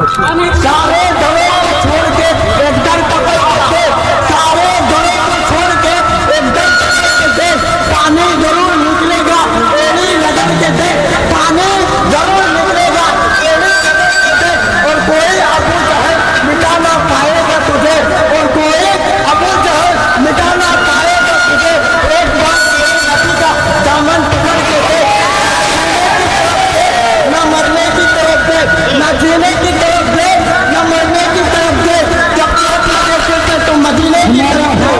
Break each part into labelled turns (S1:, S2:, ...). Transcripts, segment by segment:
S1: सारे दड़ों को छोड़ के एक दर पकड़ के, सारे दड़ों को छोड़ के एक दर पकड़ के दे, पानी जरूर निकलेगा, एड़ी लगन के दे, पानी जरूर निकलेगा, एड़ी लगन के दे। और कोई अबू जहल मिटा ना पाएगा तुझे, और कोई अबू जहल मिटा ना पाएगा तुझे। एक बार मेरी नबी का दामन पकड़ के दे, न मरने की तरफ दे, न जीने की तरफ दे, न मरने की तरफ दे। जब तक लगे तो मदीने की तरफ दे।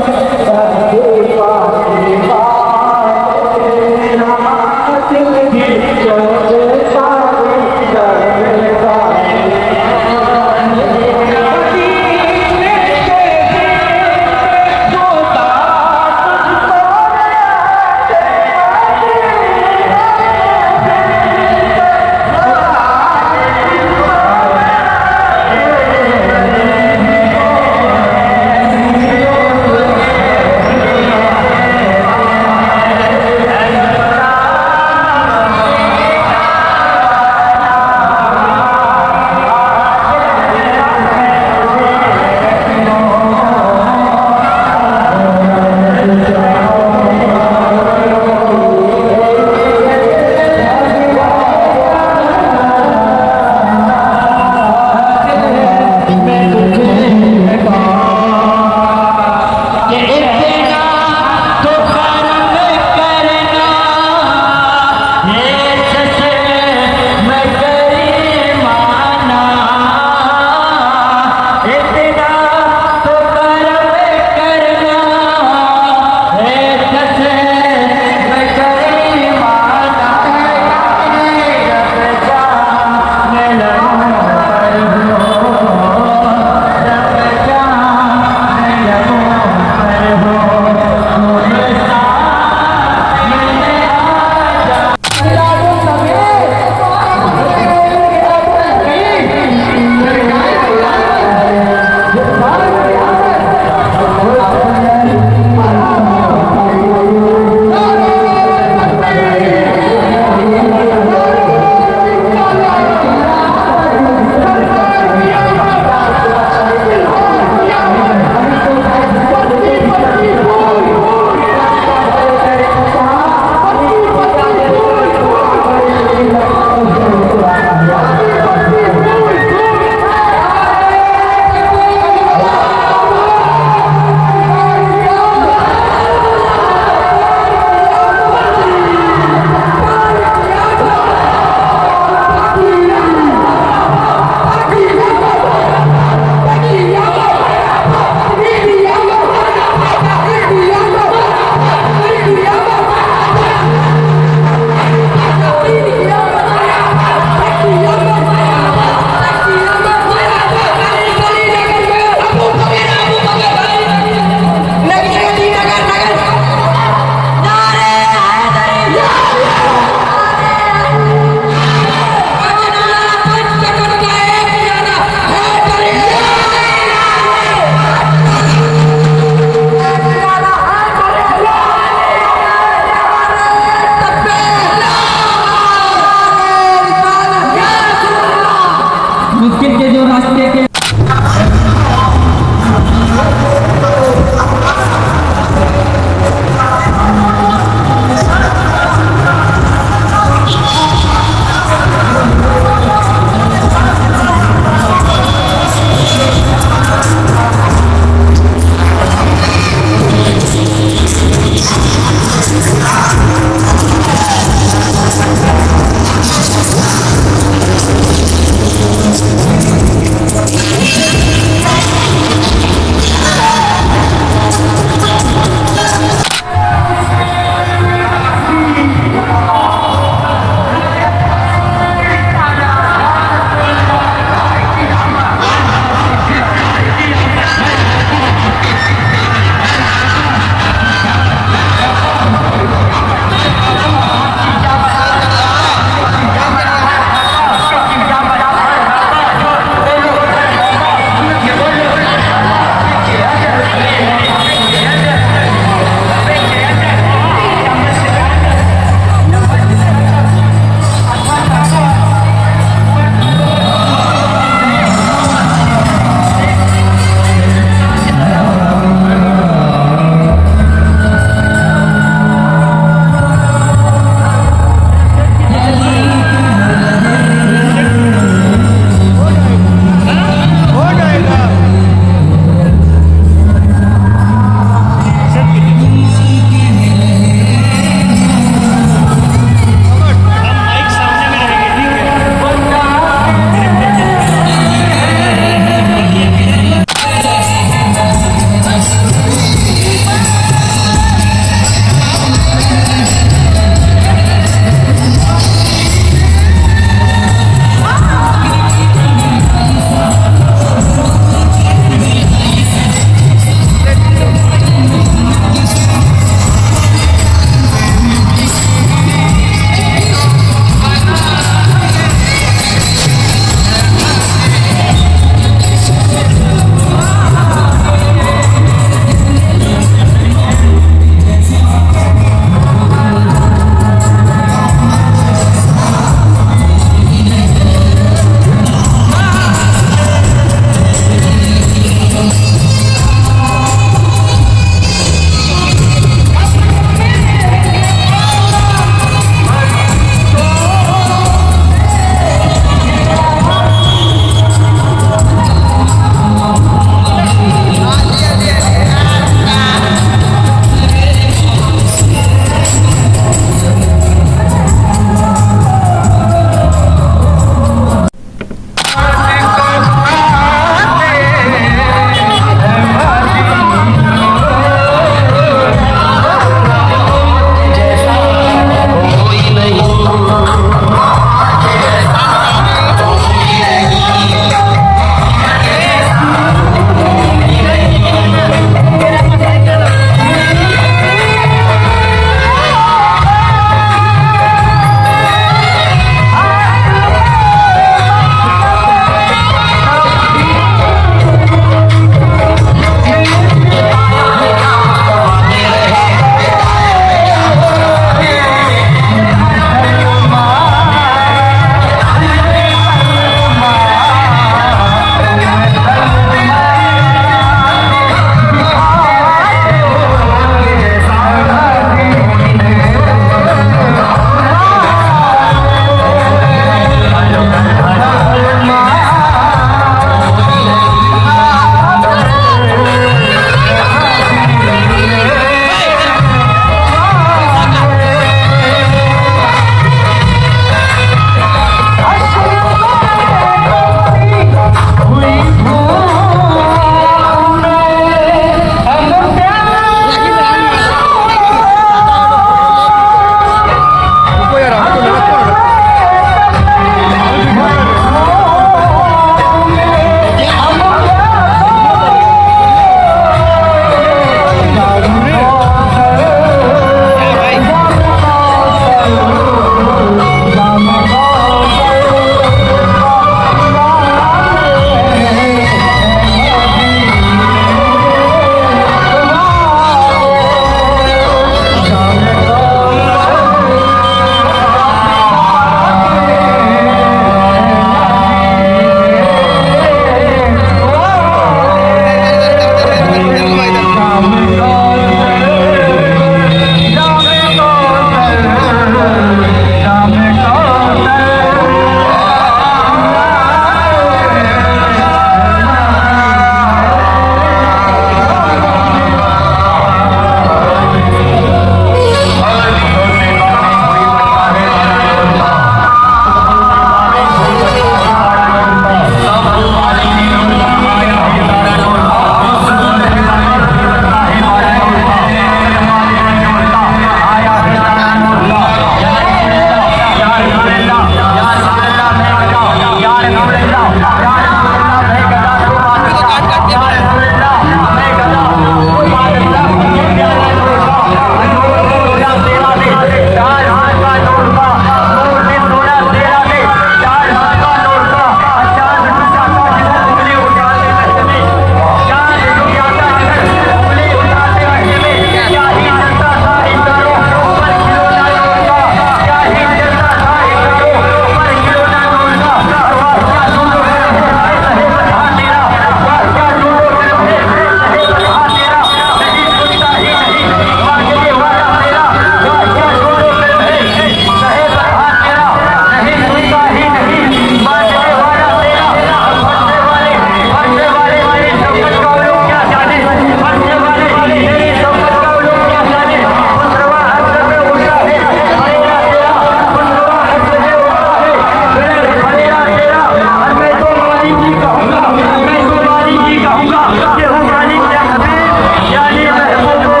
S2: कि हुमायूं के हबीब यानी महबूब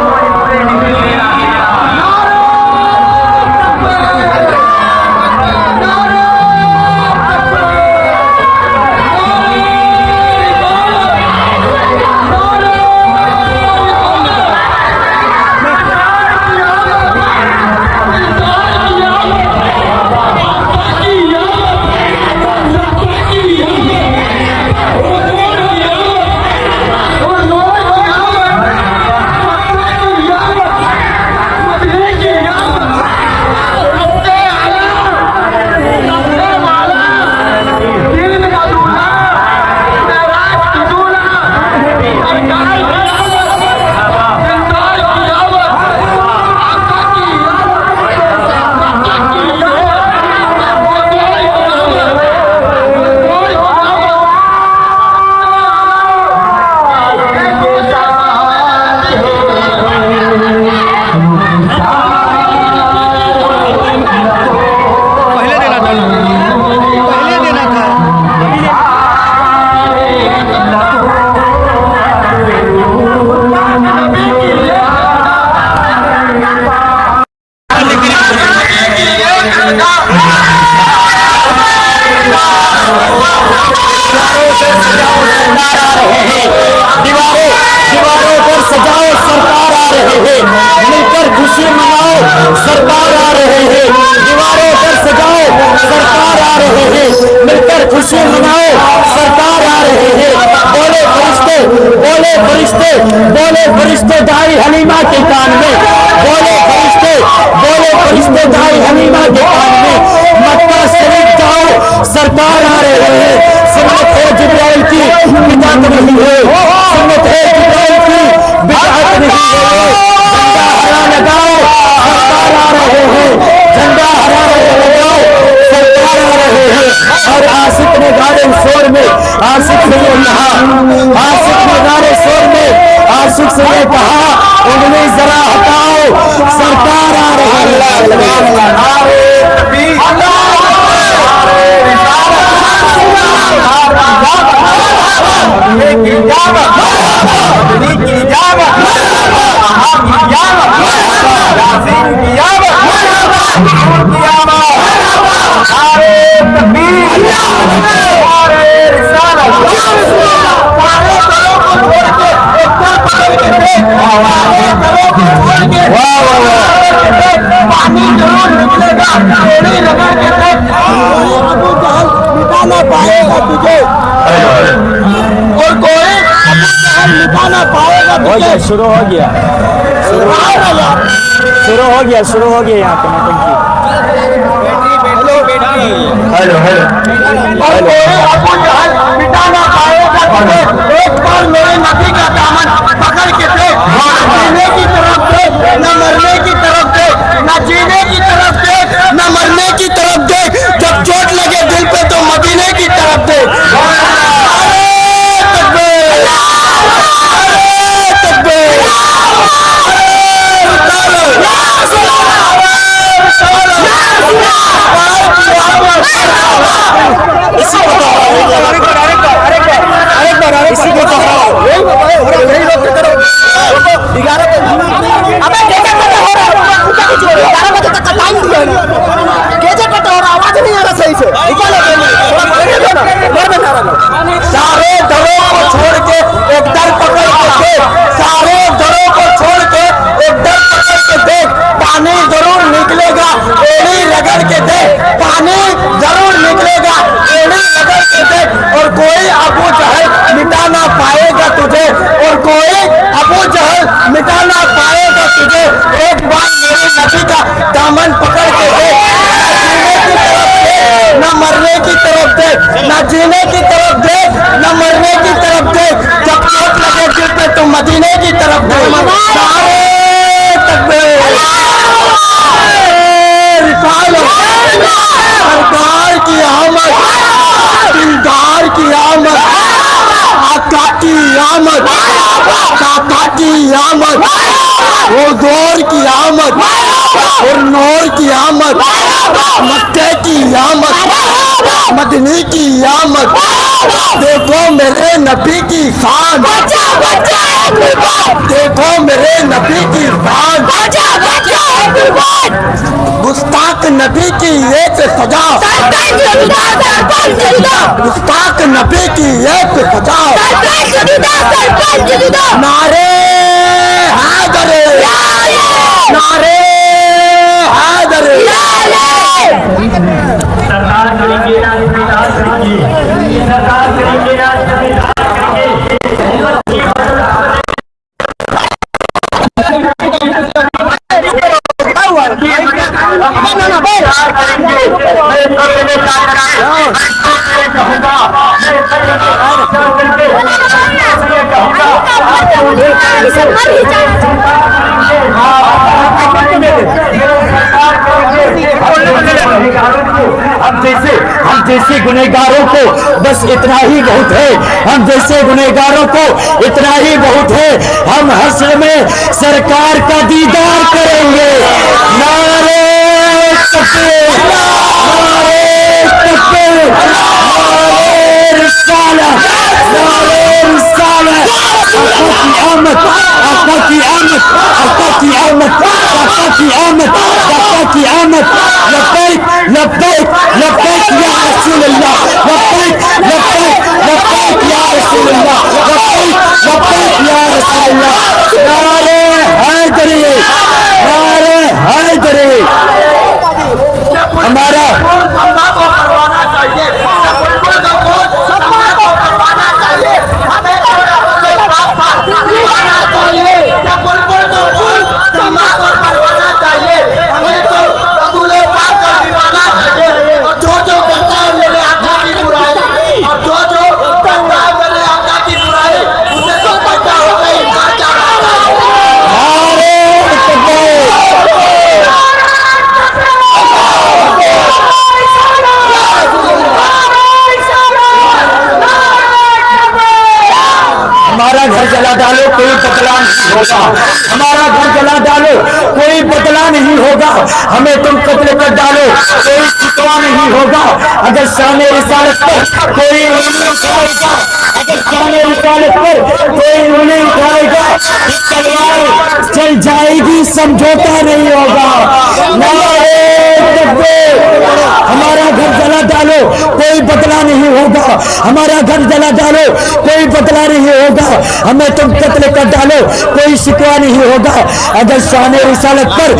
S1: दीवारों पर सजाओ सरकार आ रहे हैं, मिलकर खुशी मनाओ सरकार आ रहे हैं। दीवारों पर सजाओ सरकार आ रहे हैं, मिलकर खुशी मनाओ सरकार आ रहे हैं। बोले फरिश्ते, बोले फरिश्ते, बोले फरिश्ते दाई हलीमा के कान में, बोले फरिश्ते, बोले फरिश्ते दाई हलीमा के कान में। मक्का शरीफ जाओ सरकार आ रहे हैं। सुन्नत है जिब्राइल की बिदअत नहीं है, सुन्नत है जिब्राइल की बिदअत नहीं है। झंडा हरा लगाओ सरकार आ रहे हैं, झंडा हरा लगाओ सरकार आ रहे हैं। और आशिक ने गारे शोर में आशिक से ये कहा, आशिक ने गारे शोर में आशिक से ये कहा, उंगली जरा हटाओ सरकार आ रही है। पानी जरूर निकलेगा, थोड़ी लगा के मिटाना पाएगा तुझे, और कोई मिटाना पाएगा तुझे। शुरू हो गया, शुरू हो गया, शुरू हो गया यहाँ पे नौटंकी। हेलो हेलो, और कोई अबू जहल मिटाना पाएगा तुझे। एक बार मेरे नबी का दामन पकड़ के दे, जीने की तरफ दे, न मरने की तरफ दे, न जीने की तरफ दे, न मरने की तरफ दे। जब चोट लगे दिल पे तो मदीने की तरफ दे। सारे दरों को छोड़ के एक दर पकड़ के देख, सारे दरों को छोड़ के एक दर पकड़ के देख, पानी जरूर निकलेगा एड़ी रगड़ के देख, पानी जरूर निकलेगा एड़ी रगड़ के देख। और कोई अबू जहल मिटाना पाएगा तुझे, और कोई अबू जहल मिटाना पाएगा तुझे। एक बार मेरे नबी का दामन पकड़ के देख, न मरने की तरफ देख, न जीने की तरफ देख, न मरने की तरफ देख। जब चोट लगे दिल पे तो मदीने की तरफ देख। सारे तकबीर, सरकार की आमद, दिलदार की आमद, आका की आमद, काका की आमद, और दौर की आमद, और नूर की आमद, मक्के की आमद, मदनी की आमद। देखो मेरे नबी की शान,
S3: बचा बचा है कुर्बान,
S1: देखो मेरे नबी की शान,
S3: बचा बचा है कुर्बान,
S1: गुस्ताख नबी की एक सजा,
S3: सरपंच जुदा सरपंच जुदा,
S1: गुस्ताख नबी की एक सजा,
S3: सरपंच जुदा सरपंच जुदा,
S1: नारे हैदर, नारे हैदर,
S2: सरकार करेंगे ना संविधान करेंगे, सरकार करेंगे ना संविधान
S4: हम जैसे गुनहगारों को बस इतना ही बहुत है, हम जैसे गुनहगारों को इतना ही बहुत है। हम हश्र में सरकार का दीदार करेंगे। नारे तकबीर, नारे तकबीर, नारे रिसालत, नारे रिसालत। आका की आमद, आका की आमद, आका की आमद, आका की आमद। लब्बैक लब्बैक लब्बैक या रसूल अल्लाह, लब्बैक लब्बैक लब्बैक या रसूल अल्लाह, लब्बैक लब्बैक या रसूल अल्लाह। नारे हैदरी, नारे हैदरी। हमारा हमारा घर जला डालो कोई बदला नहीं होगा, हमारा घर जला डालो कोई बदला नहीं होगा। हमें तुम कत्ल कर डालो कोई शिकवा नहीं होगा। अगर शान रिसालत पर कोई उंगली उठाएगा, अगर शान रिसालत पर कोई उंगली उठाएगा, तलवार चल जाएगी, समझौता नहीं होगा। नारे तकबीर। हमारा घर जला डालो कोई बदला नहीं होगा, हमारा घर जला डालो कोई बदला नहीं होगा। हमें तुम कत्ल कर डालो कोई शिकवा नहीं होगा। अगर शान रिसालत पर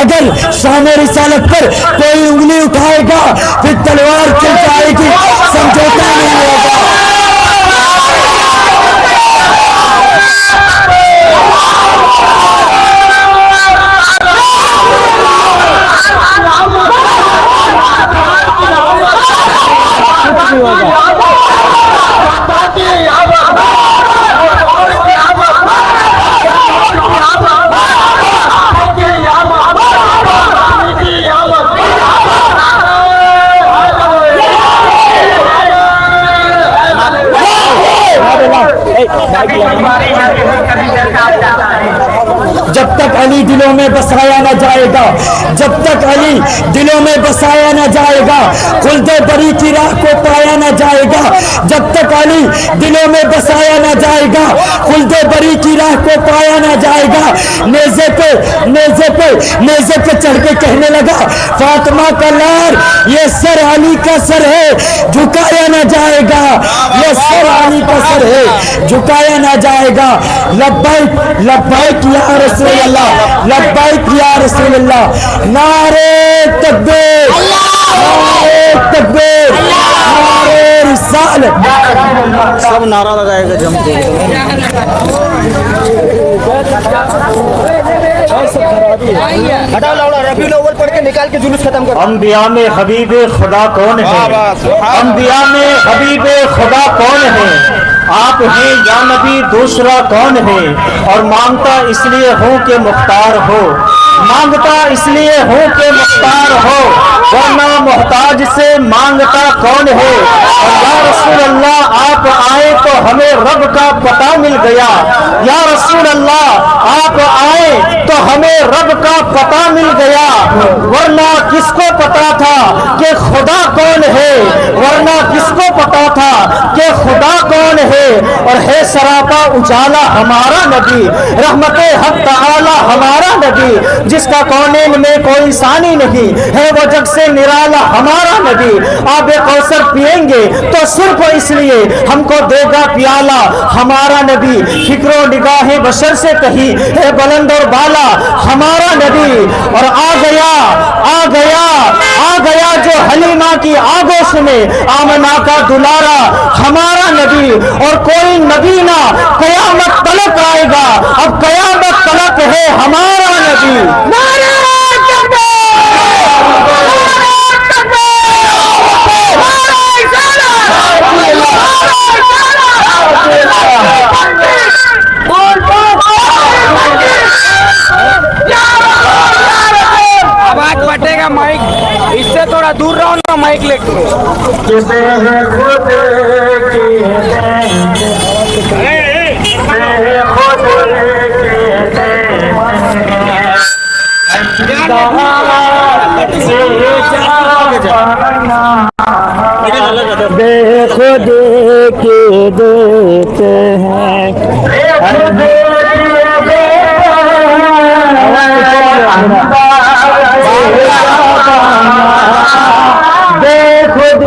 S4: अगर शान रिसालत पर कोई उंगली उठाएगा, फिर तलवार चल जाएगी, समझौता नहीं होगा। जब तक अली दिलों में बसाया न जाएगा, जब तक अली दिलों में बसाया न जाएगा, खुल्दे बरी की राह को पाया न जाएगा। जब तक अली दिलों में बसाया न जाएगा, खुल्दे बरी की राह को पाया न जाएगा। नेज़े पे चढ़ के कहने लगा, फातिमा का लार ये सर अली का सर है, झुकाया न जाएगा। ये सर अली का सर है, झुकाया न जाएगा। लब्बैक लब्बैक या रसूल अल्लाह, लब्बैक या रसूल अल्लाह। नारे तकबीर, नारे तकबीर, नारे रिसालत। सब नारा लगाएगा जम के। हटा लाओ, रबीउल अव्वल पढ़ के निकाल के जुलूस खत्म करो।
S5: अंबिया में हबीब खुदा कौन है? अंबिया में हबीब खुदा कौन है? आप हैं या नबी, दूसरा कौन है? और मांगता इसलिए हूँ कि मुख्तार हो, मांगता इसलिए हूँ कि मुख्तार हो, वरना मोहताज से मांगता कौन है? और या रसूल अल्लाह आप आए तो हमें रब का पता मिल गया। या रसूल अल्लाह आप आए तो हमें रब का पता मिल गया, वरना किसको पता था कि खुदा कौन है, वरना किसको पता था कि खुदा कौन है। और है सरापा उजाला हमारा नबी, रहमते हक ताला हमारा नबी, जिसका कौनैन में कोई सानी नहीं है, वो जग से निराला हमारा नबी। आबे कौसर पिएंगे तो सिर्फ इसलिए हमको देगा प्याला हमारा नबी। फिक्रो निगाहे बशर से कही है बुलंद और बाला हमारा नबी। और आ गया जो हलीमा की आगोश में आमना का दुलारा हमारा नबी। और कोई नबी ना कयामत तलक आएगा, अब कयामत तलक है हमारा नबी।
S1: आवाज फटेगा माइक, इससे थोड़ा दूर रहो ना माइक लेके।
S4: बेखुद के देते हैं, बेखुद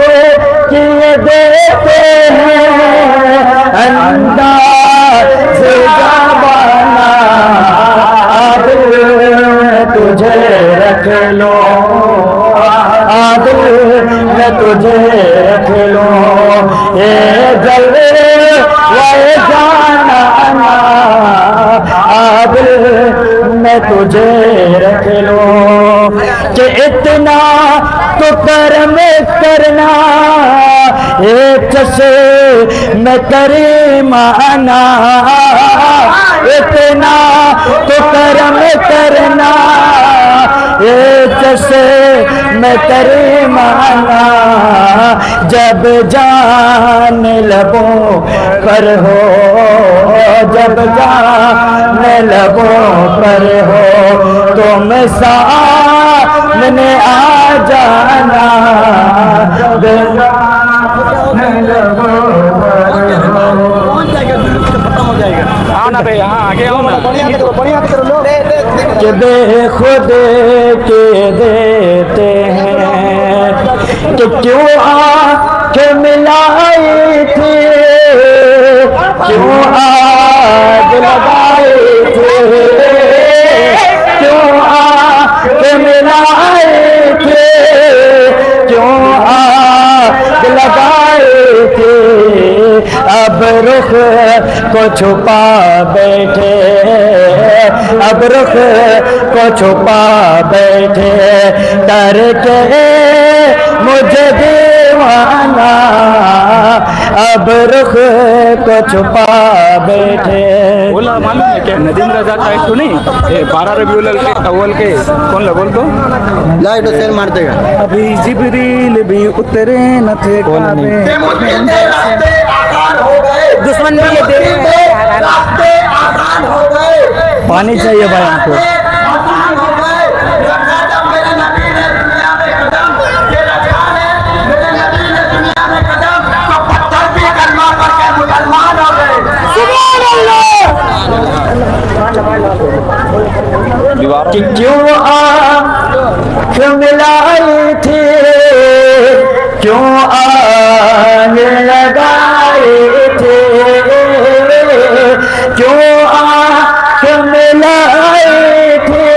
S4: किए देते हैं अंदाज़ ज़बाना। आदिल तुझे रख लो, आदिल मैं तुझे रख लो, ये जलवे वाए जाना, आदिल मैं तुझे रख लो। कि इतना तो कर्म करना, एक चशे में करीमाना, इतना तो कर्म करना, एक चशे में करीमाना। जब जान लबों पर हो, जब जान लबों पर हो, तुम सामने आ जाना। कि बेखुद के देते हैं, कि क्यों आँख मिलाई थी, क्यों आग लगाई थी, क्यों आँख मिलाई थी, क्यों आग लगाई थी। अब रुख को छुपा बैठे, अब रुख को छुपा बैठे, करके मुझे दीवाना। अब रुख को छुपा बैठे।
S1: बोला मालूम है क्या, नदीम रजा का एक तो नहीं, 12 रबीउल अव्वल के कौन ला बोल तो लाइट सेल मार देगा। अभी जिब्रील भी उतरे न थे दुश्मन भी ये दे पानी चाहिए भाई हमको।
S4: कि क्यों आँख मिलाई थी, क्यों आग लगाई थी, क्यों आँख मिलाई थी,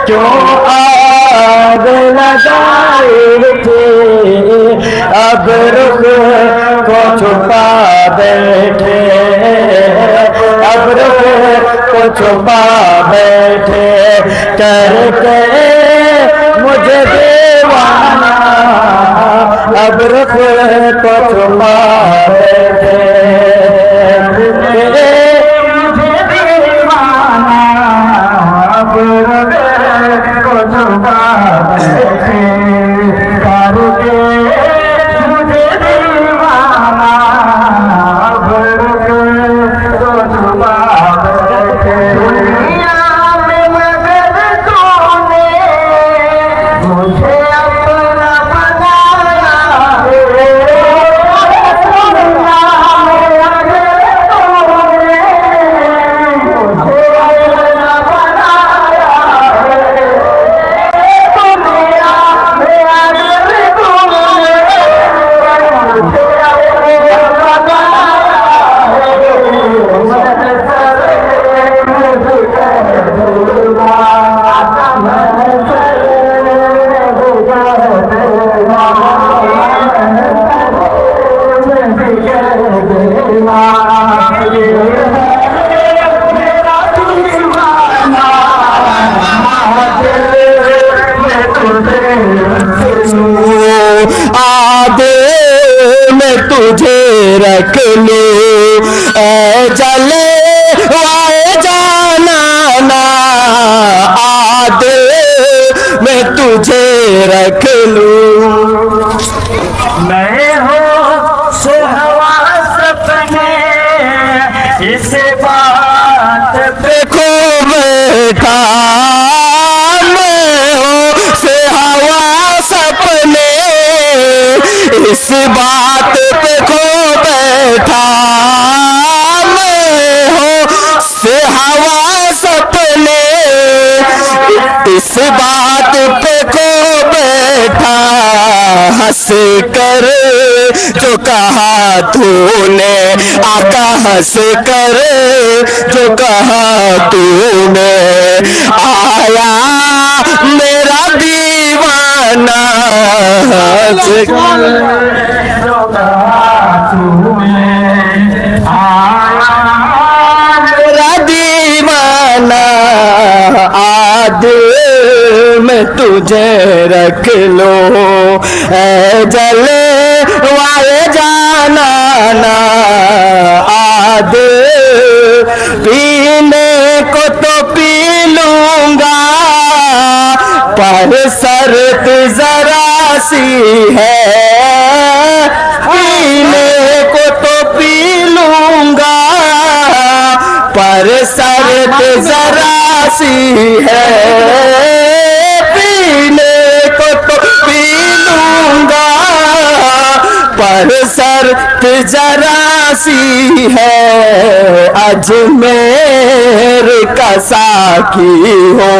S4: क्यों आग लगाई थी। अब रुख को छुपा बैठे, अब रुख को छुपा बैठे, करके मुझे दीवाना। अब रुख को छुपा बैठे, मुझे दीवाना। अब रुख को छुपा बैठे, करके मुझे दीवाना। आदे मैं तुझे रख लूं, जले वाए जाना ना, आदे मैं तुझे रख लूं।
S2: मैं हूँ सुहवा सपने, इस बात पे
S4: देखो बैठा, मैं हूँ से हवा सपने, इस बात पे खो बैठा, मैं हूँ से हवा सपने, इस बात पे खो बैठा। हंस कर जो कहा तूने आका, हंस कर जो कहा तूने, आया मेरा दीवाना, हंस कर मेरा दीवाना, आज मैं तुझे रख लो, जले वाए जाना ना, आज पीने को तो पी लूंगा, पर शर्त जरा सी है, पीने को तो पी लूंगा, पर शर्त जरा सी है, पीने को तो पी लूंगा, पर शर्त जरा सी है। अजमेर का साकी हो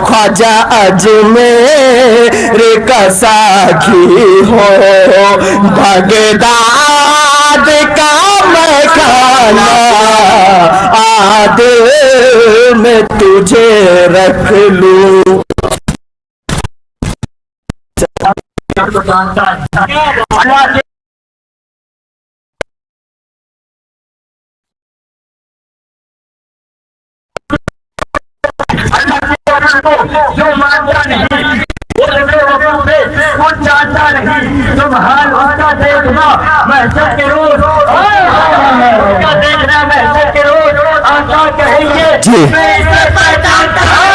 S4: ख्वाजा, अजमेर का साकी हो, बगदाद का मखाना, आज मैं तुझे रख लूं।
S2: जो मानता नहीं वो कुछ जानता नहीं, तुम हाल उसका देखना महशर के रोज, उसका देखना महशर के रोज, आका कहेंगे मैं इसे पहचानता हूँ।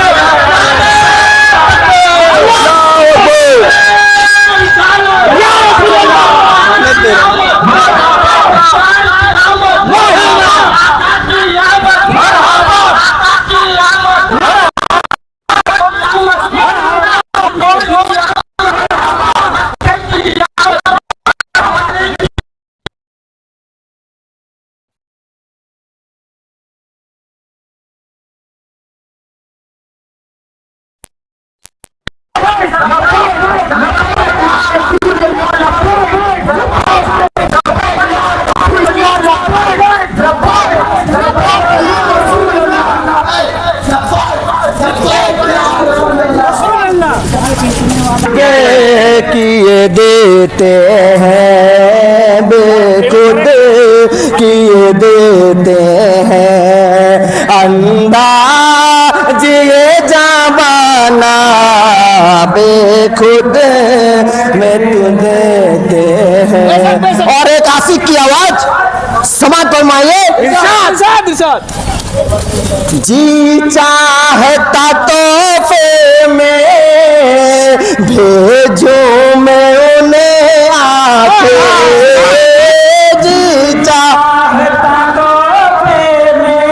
S4: किए देते हैं बेखुद किए देते हैं, अंदाज ये जाबाना बेखुद में तू देते हैं। और एक आशिक की आवाज समाज फरमाइए, जी चाहता तोहफे में भेजो मैं उन्हें आके, जी चाहता तोहफे में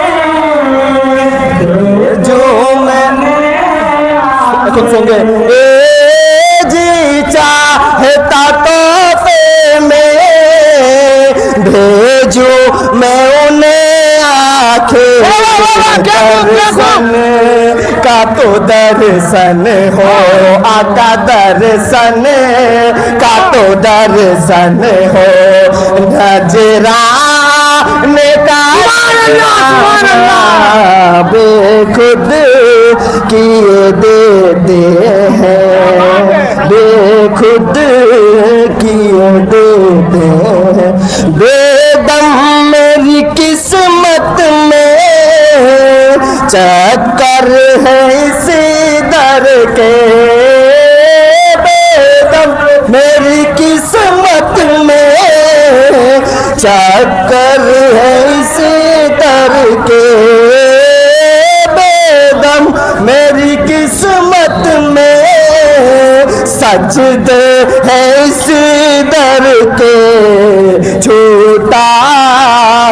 S4: भेजो मैंने आके, जी चाहता तोहफे में भेजो मैं उन्हें दर्शन का तो दर्शन हो, आका दर्शन का तो दर्शन हो, नजराने का बेखुद किए देते हैं, बेखुद किए देते हैं। बेदम मेरी चक्कर है इसी दर के बेदम मेरी किस्मत में, चक्कर है इसी दर के बेदम मेरी किस्मत में, सजदे है इसी दर के, छूटा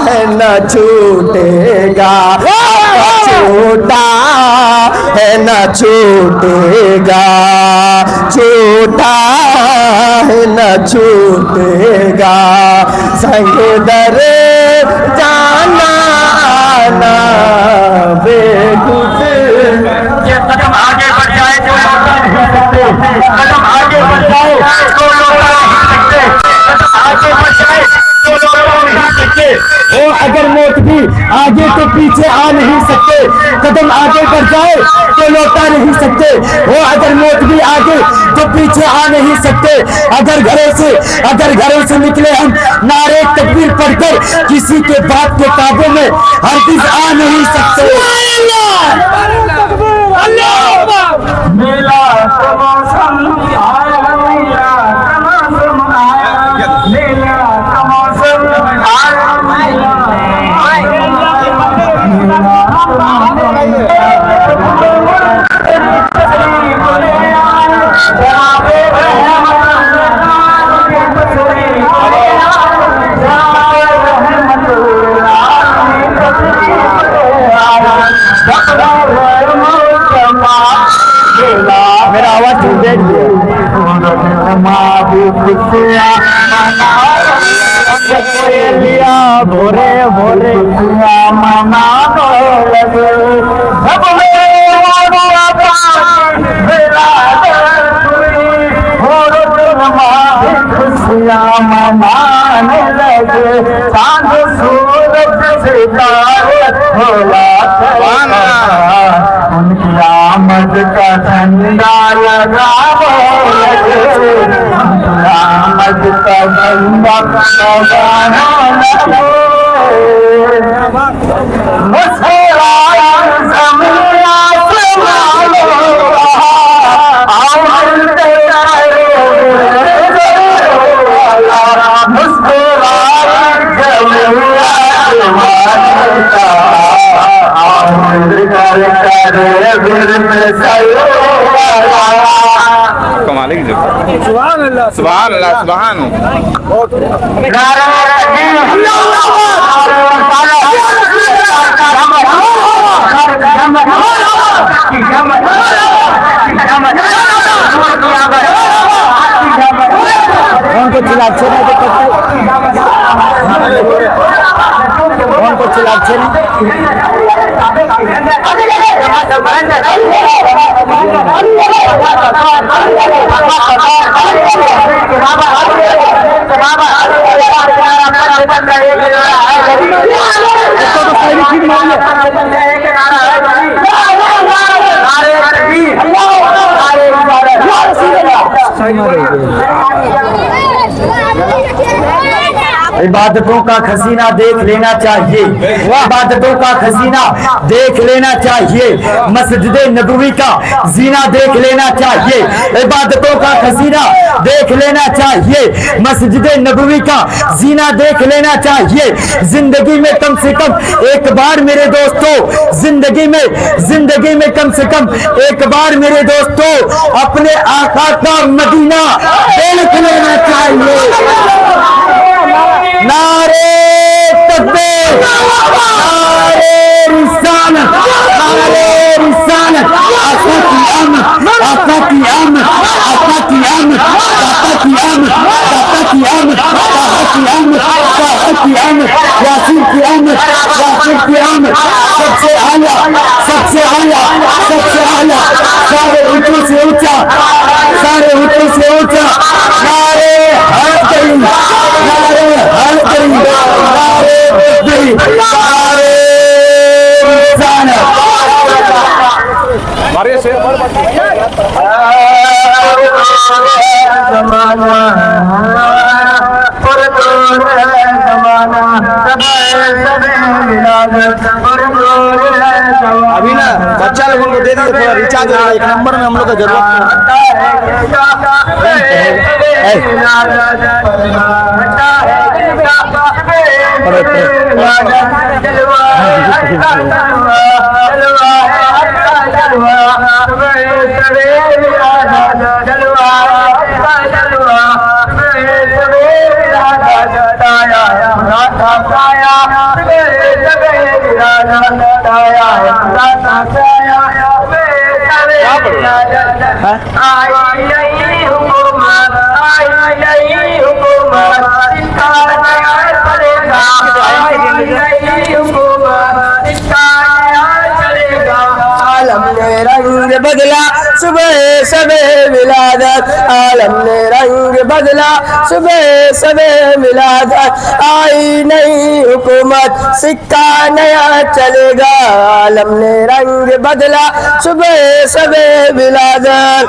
S4: है न छूटेगा, छूटा है न छूटेगा, छूटा है न छूटेगा, संग दर जाना आना बेगुसर।
S2: ये कदम आगे बढ़ जाए तो लौटा नहीं सकते, कदम आगे बढ़ जाए तो लौटा नहीं सकते, कदम आगे बढ़ जाए तो लौटा नहीं सकते।
S4: वो अगर मौत भी आगे तो पीछे आ नहीं सकते, कदम आगे बढ़ जाए तो लौटा नहीं सकते। वो अगर मौत भी आगे तो पीछे आ नहीं सकते। अगर घरों से निकले हम नारे तकबीर पढ़कर किसी के बाप के काबू में हरगिज आ नहीं सकते।
S2: मेला का मौसम आया, मेला का मौसम आया, मेला का मौसम आया, मेला
S4: मेरा आवाज छूट गया।
S2: भोरे भोरे मना लगे, खुशियाँ मनाने लगे, चांद सूरज सितारे होला उनकी आमद का झंडा लगाने लगे, उनकी आमद का झंडा लगाने लगे। मुस्कुराया ज़मीन आसमान आओ मिलते तारे, मुस्कुराया ज़मीन आसमान आओ मिलकर करे दिल में
S6: कमाल की सुभान अल्लाह सुभान अल्लाह सुभान।
S4: कौन को चिल्लाते नहीं कौन को चिल्लाते इबादतों का खजीना देख लेना चाहिए, इबादतों का खजीना देख लेना चाहिए, मस्जिद नबवी का जीना देख लेना चाहिए, इबादतों का खजीना देख लेना चाहिए, मस्जिद नबवी का जीना देख लेना चाहिए। जिंदगी में कम से कम एक बार मेरे दोस्तों, जिंदगी में कम से कम एक बार मेरे दोस्तों अपने आका का मदीना देख लेना चाहिए। नारे तकबीर, नारे रिसालत, नारे रिसालत, आका की आमद, आका की आमद, आका की आमद, आका की आमद, आका की आमद, आका की आमद, आका की आमद, यासीन की आमद, यासीन की आमद, सबसे आला, सबसे आला, सबसे आला, सारे ऊंचे से ऊंचा, सारे ऊंचे से ऊंचा, नारे हर करीम, नारे हर करीम, नारे तकबीर, नारे रिसालत।
S6: हमारे से
S2: जमाना जमाना
S1: अभी ना बच्चा लोगों को दे दिए थोड़ा रिचार्ज हो रहा है, 1 नंबर में हम लोग का जरूरत आलम ने रंग बदला सुबह सवेरे मिलादत, आलम ने रंग बदला सुबह सवेरे मिलादत, आई नई हुकूमत सिक्का नया चलेगा, आलम ने रंग बदला सुबह सवेरे मिलादत,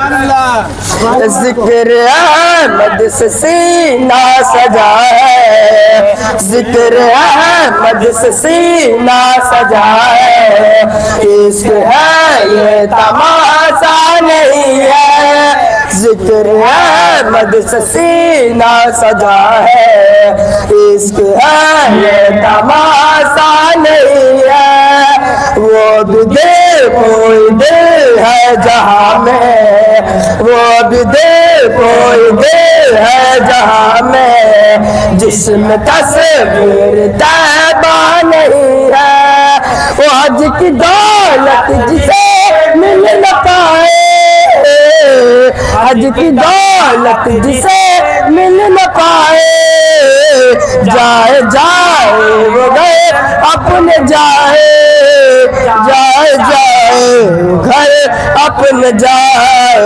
S1: जिक्र अहमद से सीना सजा है, जिक्र अहमद से सीना सजा है, इश्क है ये तमाशा नहीं है, जिक्र अहमद से सीना सजा है, इश्क है ये तमाशा नहीं है, वो भी दिल कोई दिल है जहाँ में, वो भी दिल कोई दिल है जहाँ में, जिसमें तस्वीर तैबा नहीं है, वो हज की दौलत जिसे मिल न पाए, हज की दौलत जिसे मिल न पाए, जाए जाए वो गए अपने जाए, जाए जाए घर अपने जाए,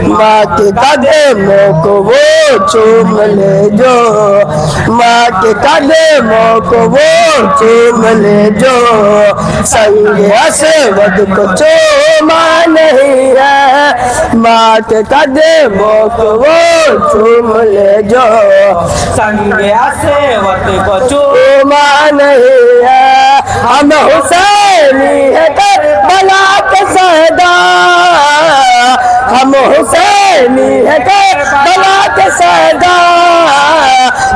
S1: माँ के कदमों को वो चूम ले जो, माँ के कदमों को वो चूम ले जो, संग असवद को चूमा नहीं है, माँ के कदमों को वो चूम ले जो, संग असवद को चूमा नहीं है, हम हुसैनी है करबला के सहदा, हम हुसैनी है करबला के सहदा,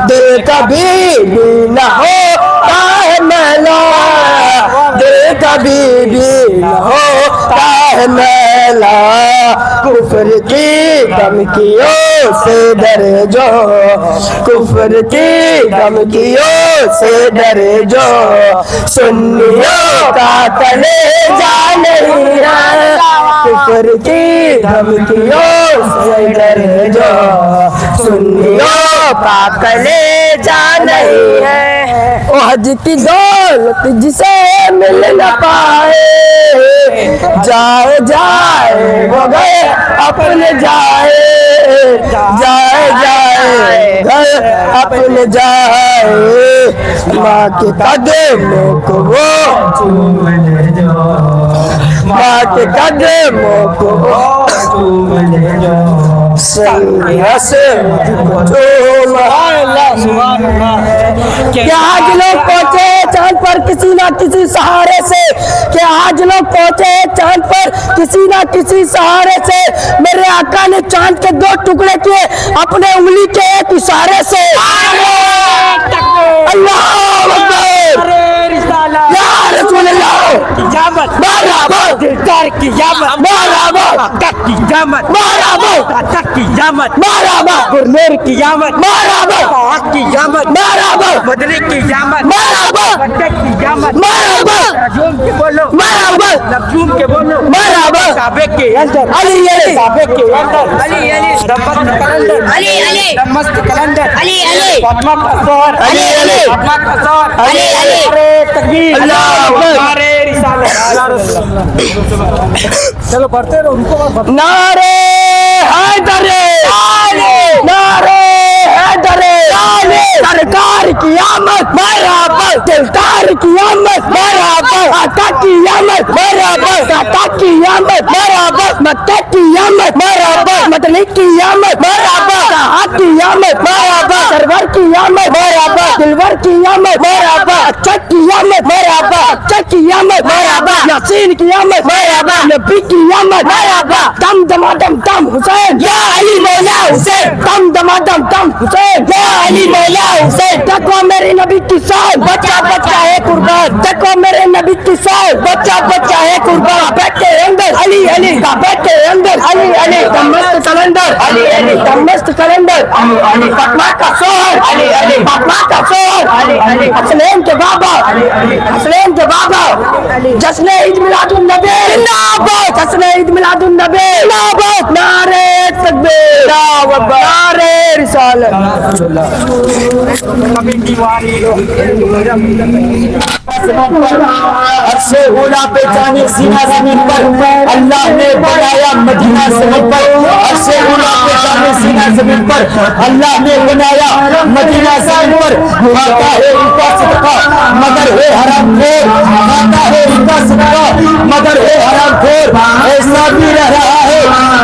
S1: दिल कभी भी न होता है मैला, दिल कभी भी न होता है मैला, कुफ्र की धमकियों से डरे जो, कुफ्र की धमकियों से डरे जो, सुन्नियों का कलेजा नहीं है, कुफ्र की धमकियों से डरे जो, सुन्नियों का कलेजा नहीं है, वो हज की दौलत जिसे मिल न पाए, जाए जाए वो गए अपने जाए, जाए जाए घर अपने जाए, माँ के कदमों को वो चूम ले जो, माँ के कदमों को वो चूम ले जो, संग से क्या आज लोग पहुंचे चांद पर किसी ना किसी सहारे से, क्या आज लोग पहुंचे चांद पर किसी ना किसी सहारे से, मेरे आका ने चांद के 2 टुकड़े किए अपने उंगली के एक इशारे से, अल्लाह अकबर, या रसूल अल्लाह, मरहबा दिलदार की यामत, मरहबा तक की यामत, मरहबा तक की यामत, मरहबा गुरनेर की यामत, मरहबा हक की यामत, मरहबा बदले की यामत, मरहबा बदले की यामत, मरहबा रजूम के बोलो, मरहबा लफ्जूम के बोलो, मरहबा काबे के अंदर अली अली, काबे के अंदर अली अली, दमस्त कलंदर अली अली, दमस्त कलंदर अली अली, फातिमा का जोहर अली अली, फातिमा का जोहर अली अली, अरे तकबीर अल्लाह अकबर, नारे रिसालत, चलो पढ़ते रहो उनको, नारे हैदर, नारे हैदर, नबी सरकार की आमद मरहबा दिलदार की आमद मरहबा आका की आमद मरहबा काका की आमद मरहबा मक्का की आमद मरहबा मदनी की आमद मरहबा कहा की आमद मरहबा सरवर की आमद मरहबा दिलवर की आमद मरहबा अच्छा की आमद मरहबा अच्छा की आमद मरहबा यासीन की आमद मरहबा नबी की आमद मरहबा दम दमादम दम हुसैन या अली मौला हुसैन दम दमादम दम हुसैन या अली मौला हुसैन तकवा मेरे नबी की शान बच्चा बच्चा है कुर्बान तकवा मेरे नबी की शान बच्चा बच्चा है कुर्बान बैठे अंदर अली अली का बैठे अंदर अली अली दमस्त कलंदर अली अली दमस्त कलंदर अली अली फतमा का सोहर अली अली फतमा का सोहर अली अली हसनैन के बाबा अली अली हसनैन के बाबा जश्न ईद मिलादुन नबी जिंदाबाद जश्न ईद मिलादुन नबी जिंदाबाद नारे तकबीर नारे रिसालत
S4: अर्शे उला पे जाने सीना जमीन पर अल्लाह ने बनाया मदीना जमीन पर अर्शे उला पे जाने सीना जमीन पर अल्लाह ने बनाया मदीना जमीन पर खाता है इनका सदका मगर है हरामखोर खाता है इनका सदका मगर है हरामखोर ऐसा भी रह रहा है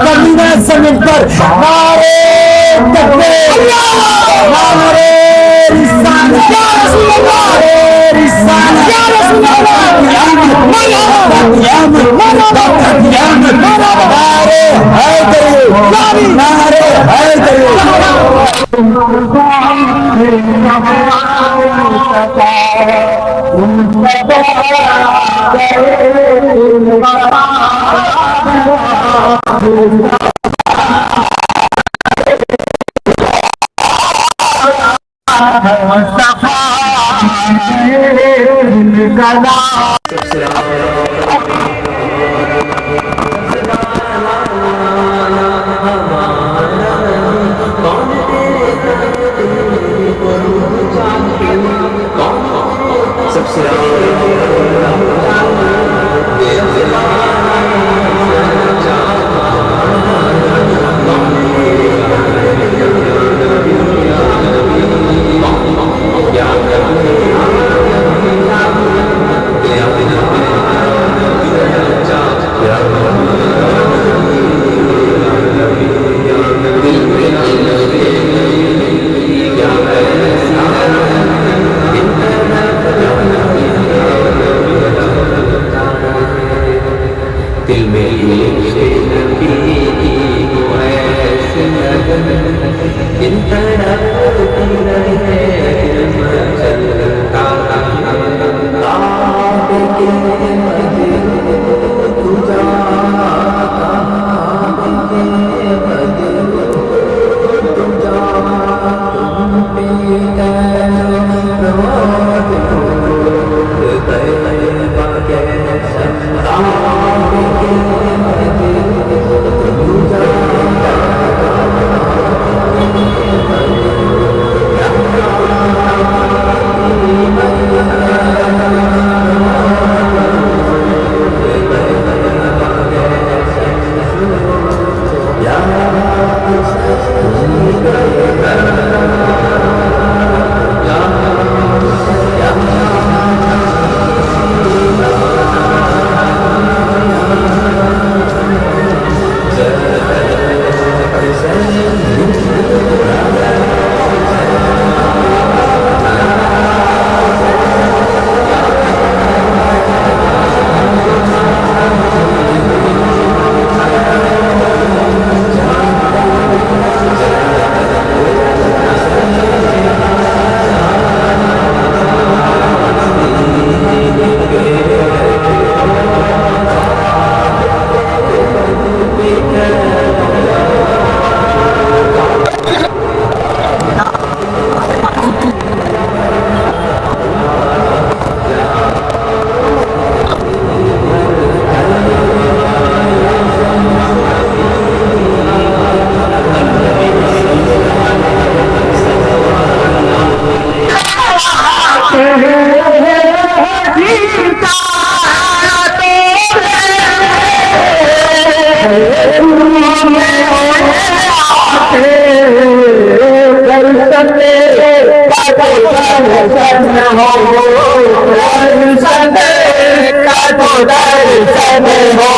S4: मदीना जमीन पर नारे तकबीर नारे रिसालत या रसूल अल्लाह रिसालत या रसूल तो दर्शन हो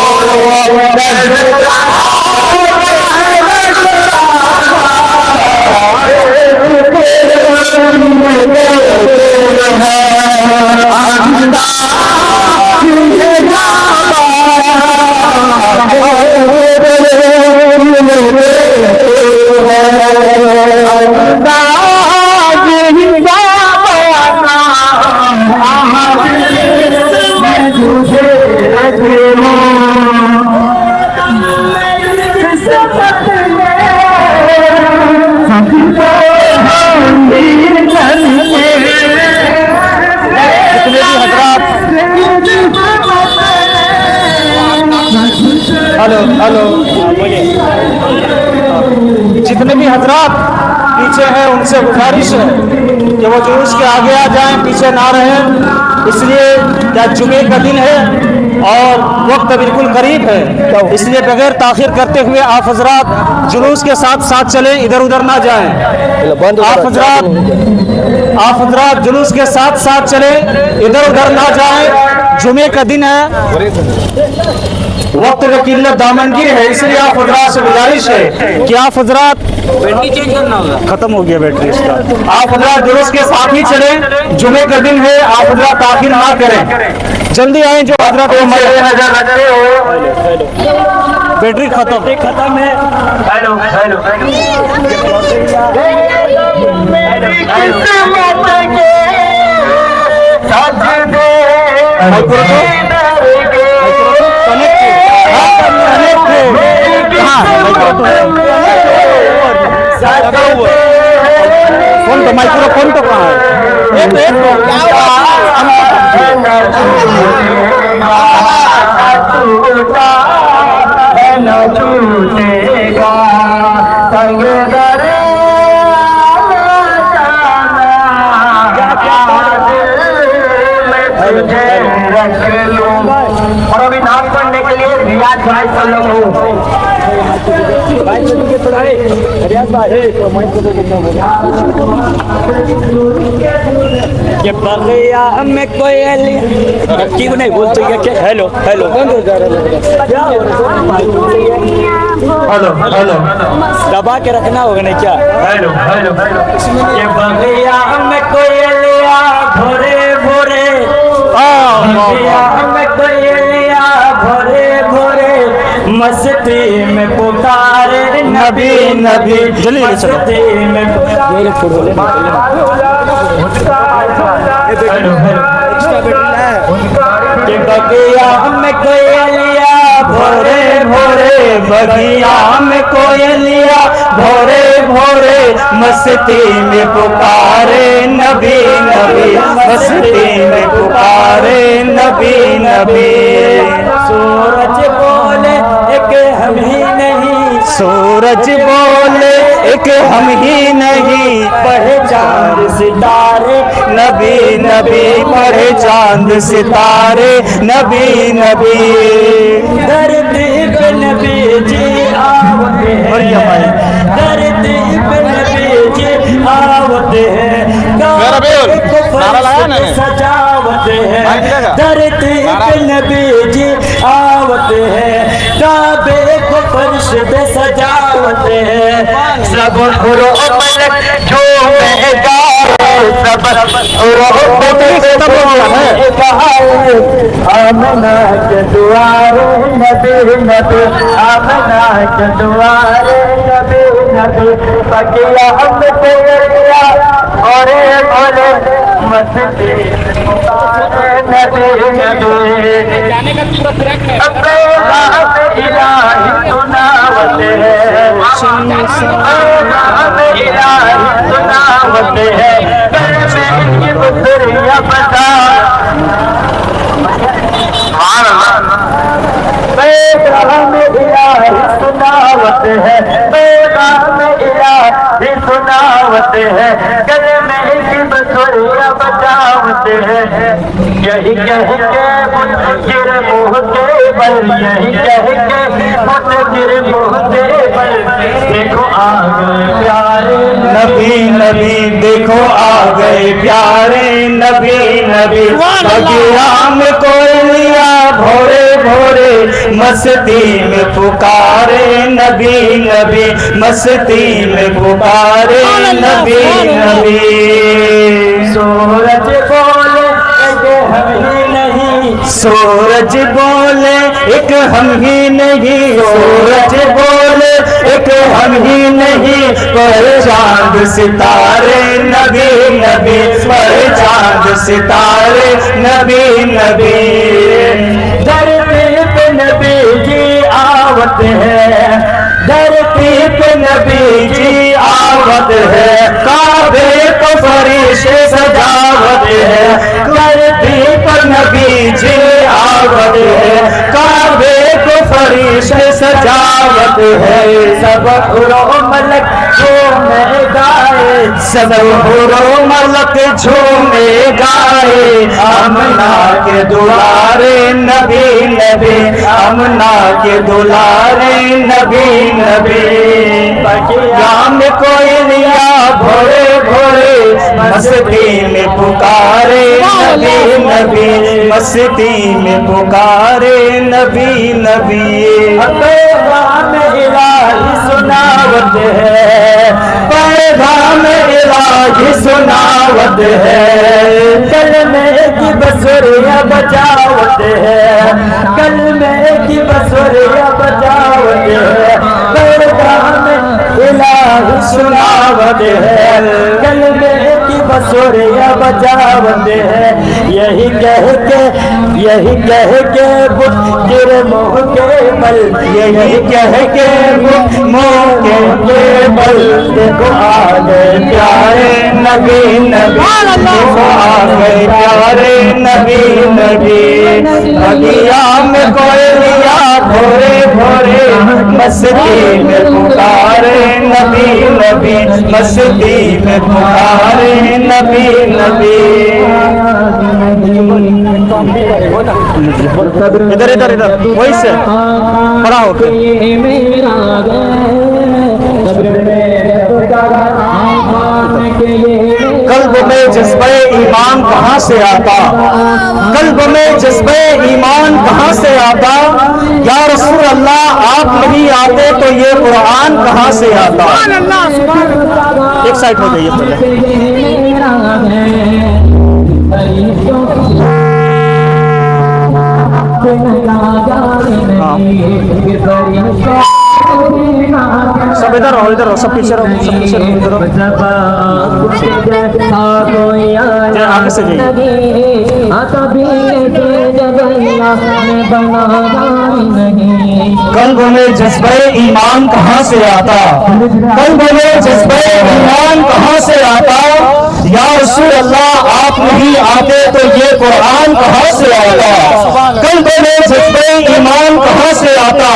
S5: हेलो जितने भी हजरात पीछे हैं उनसे गुजारिश है कि वो जुलूस के आगे आ जाएं, पीछे ना रहें। इसलिए क्या जुमे का दिन है और वक्त बिल्कुल करीब है, इसलिए बगैर ताखिर करते हुए आप हजरात जुलूस के साथ साथ चलें, इधर उधर ना जाएं। आप हजरात जुलूस के साथ साथ चलें, इधर उधर ना जाएं। जुमे का दिन है, वक्त की किल्लत दामनगीर है, इसलिए आप हजरात से गुजारिश है कि आप हजरात बैटरी चेंज करना होगा, खत्म हो गया बैटरी इसका। आप हजरात जुलूस के साथ ही चलें, जुमे का दिन है, आप हजरात ताखिर ना करें, जल्दी आए। जो हजरात बैटरी खत्म है।
S2: हेलो हेलो
S5: माइक्रोफोन तो कहाँ है?
S2: और अभी नाम पढ़ने के लिए रियाज भाई सब लोग
S1: ये बगिया में कोयली क्यों नहीं बोलते क्या? हेलो हेलो
S5: हेलो
S1: दबा के रखना होगा नहीं क्या?
S2: हेलो हेलो
S1: ये बगिया में कोयलिया भोरे भोरे में कोयलिया भोरे भोरे मस्ती में पुकारे नबी नबी
S5: जल्दी
S1: मस्ती में कि बगिया में कोयलिया भोरे भोरे बगिया में कोयलिया भोरे भोरे मस्ती में पुकारे नबी नबी मस्ती में पुकारे नबी नबी। सूरज बोले एक हम ही नहीं, सूरज बोले एक हम ही नहीं, पढ़े चांद सितारे नबी नबी पढ़े चांद सितारे नबी नबी। धरती पे नबी जी आवते हैं, धरती पे नबी जी आवते हैं, सजावत है धरती पे नबी जी आवते हैं, काबे को फर्श पे सजावत है। सब आमना के दुआरे नबी नबी, आमना के दुआरे नबी नबी, बगिया हम कोयलिया और बोले मस्ती नबी नबी। इलाही सुनावत है, इलाही सुनावत है, मुसरिया बता सुनावत है, सुनावत है, गले में की बसुरिया बचावत है। यही कह के मुझे मुँह के बल, यही कह के मुझे मुँह के बल
S2: देखो आ गए प्यारे
S5: नबी नबी देखो आ गए प्यारे नबी नबी बगिया में कोयलिया भोरे भोरे मस्ती में पुकारे नबी नबी मस्ती में पुकारे नबी नबी
S2: सूरज बोले कि हम ही नहीं
S5: सूरज बोले एक हम ही नहीं सूरज बोले एक हम ही नहीं पर चांद सितारे नबी नबी पर चांद सितारे नबी नबी
S2: धरती पे नबी जी आवत है
S5: धरती पे नबी जी आवत है काबे को फरिश्ते सजावत है धरती पर नबी जी आवत है काबे को फरिश्ते सजावत है सब हुरो मलक झूमे गाए सब हुरो मलक झूमे गाए अमना के दुलारे नबी नबी अमना के दुलारे नबी नबी बगिया में कोयलिया भोरे भोरे मस्ती में पुकारे नबी नबी मस्ती में पुकारे नबी नबी
S2: पैगाम इलाही सुनावत है
S5: पैगाम इलाही सुनावत है
S2: कल में की बसुरिया बचावत है कल में की बसुरिया बचावत है पैगाम इलाही सुनावत है कल में की बसुरिया बचावत है यही कह के बुत गिर मोह के बल
S5: यही कह के मोह के बल देखो आ गए प्यारे नबी नबी देखो आ गए प्यारे नबी नबी बगिया में कोयलिया भोरे भोरे मस्ती में पुकारे नबी नबी मस्ती में पुकारे नबी नबी इधर इधर इधर वही से खड़ा होकर कल्ब में जज्बे ईमान कहाँ से आता कल्ब में जज्बे ईमान कहाँ से आता या रसूल अल्लाह आप नहीं आते तो ये कुरान कहाँ से आता एक साइड हो जाइए सब इधर रहो सब पीछे रहो सब पीछे रहो इधर आगे से जाइए कल्ब में जज्बे ईमान कहाँ से आता कल्ब में जज्बे ईमान कहाँ से आता या रसूल अल्लाह आप नहीं आते तो ये कुरान कहाँ से आता कल्ब में जज्बे ईमान कहाँ से आता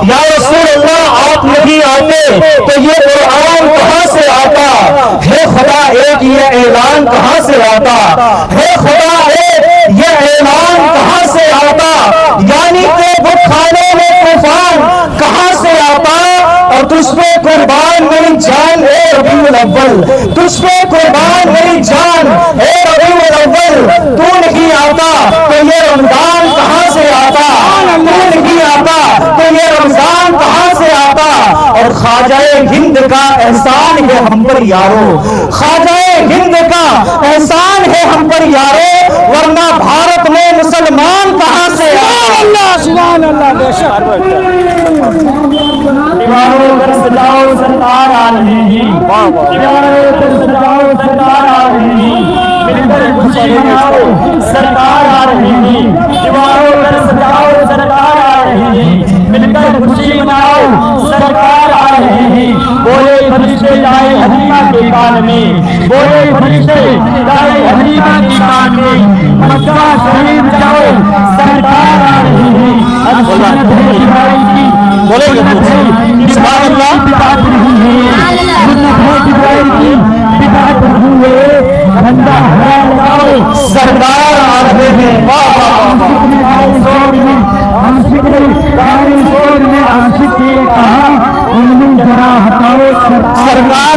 S5: या रसूल अल्लाह आप नहीं आते तो ये कुरान कहाँ से आता है खुदा एक ये ऐलान कहाँ से आता है खुदा एक ये ऐलान कहाँ से आता यानी कि बुतखाने में तूफान कहाँ से आता और तुझ पे कुर्बान मेरी जान है रबीउल अव्वल तुझ पे कुर्बान मेरी जान है रबीउल अव्वल तू नहीं आता तो ये रमजान कहाँ से आता तू नहीं आता तो ये रमजान कहाँ से आता और ख्वाजाए हिंद का एहसान है हम पर यारो ख्वाजाए हिंद का एहसान है हम पर यारो वरना भारत में मुसलमान कहाँ से सुभान अल्लाह
S2: दीवारों पर सजाओ सरकार आ रहे हैं दीवारों पर सजाओ सरकार आ रहे हैं मिलकर खुशी मनाओ सरकार आ रहे हैं दीवारों पर सजाओ सरकार आ रहे हैं मिलकर खुशी मनाओ सरकार आ रहे हैं बोले फरिश्ते लाए हलीमा के कान में बोले फरिश्ते लाए हलीमा के कान में मक्का शरीफ जाओ सरकार आ रहे हैं
S5: सरकार आ रहे हैं
S2: हम
S5: सरकार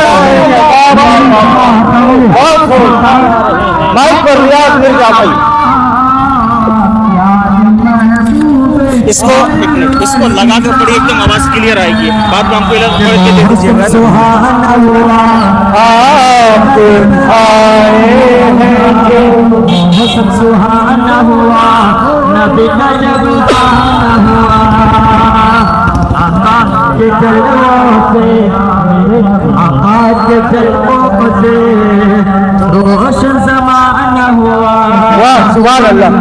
S5: माइक पर रियाज मिर्जा भाई,
S7: इसको लगा कर पड़ी, एकदम आवाज क्लियर आएगी। बाद में हमको इलाज पढ़ के दे दीजिएगा।
S5: आप आए हैं
S1: सुहाना हुआ, नबी का जब हुआ, आका के जलवों से, आका के जलवों से रोशन ज़माना हुआ।
S5: वाह सुभान अल्लाह।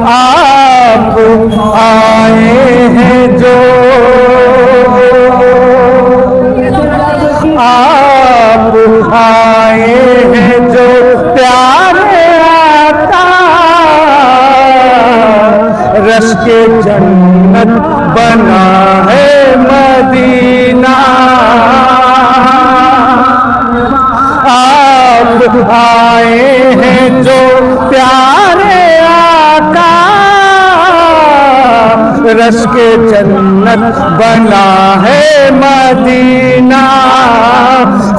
S5: आप आए हैं जो, आप आए हैं जो प्यारे आता, रश के जन्नत बना है मदीना। आप आए हैं जो प्यारे आका, रश के जन्नत बना है मदीना।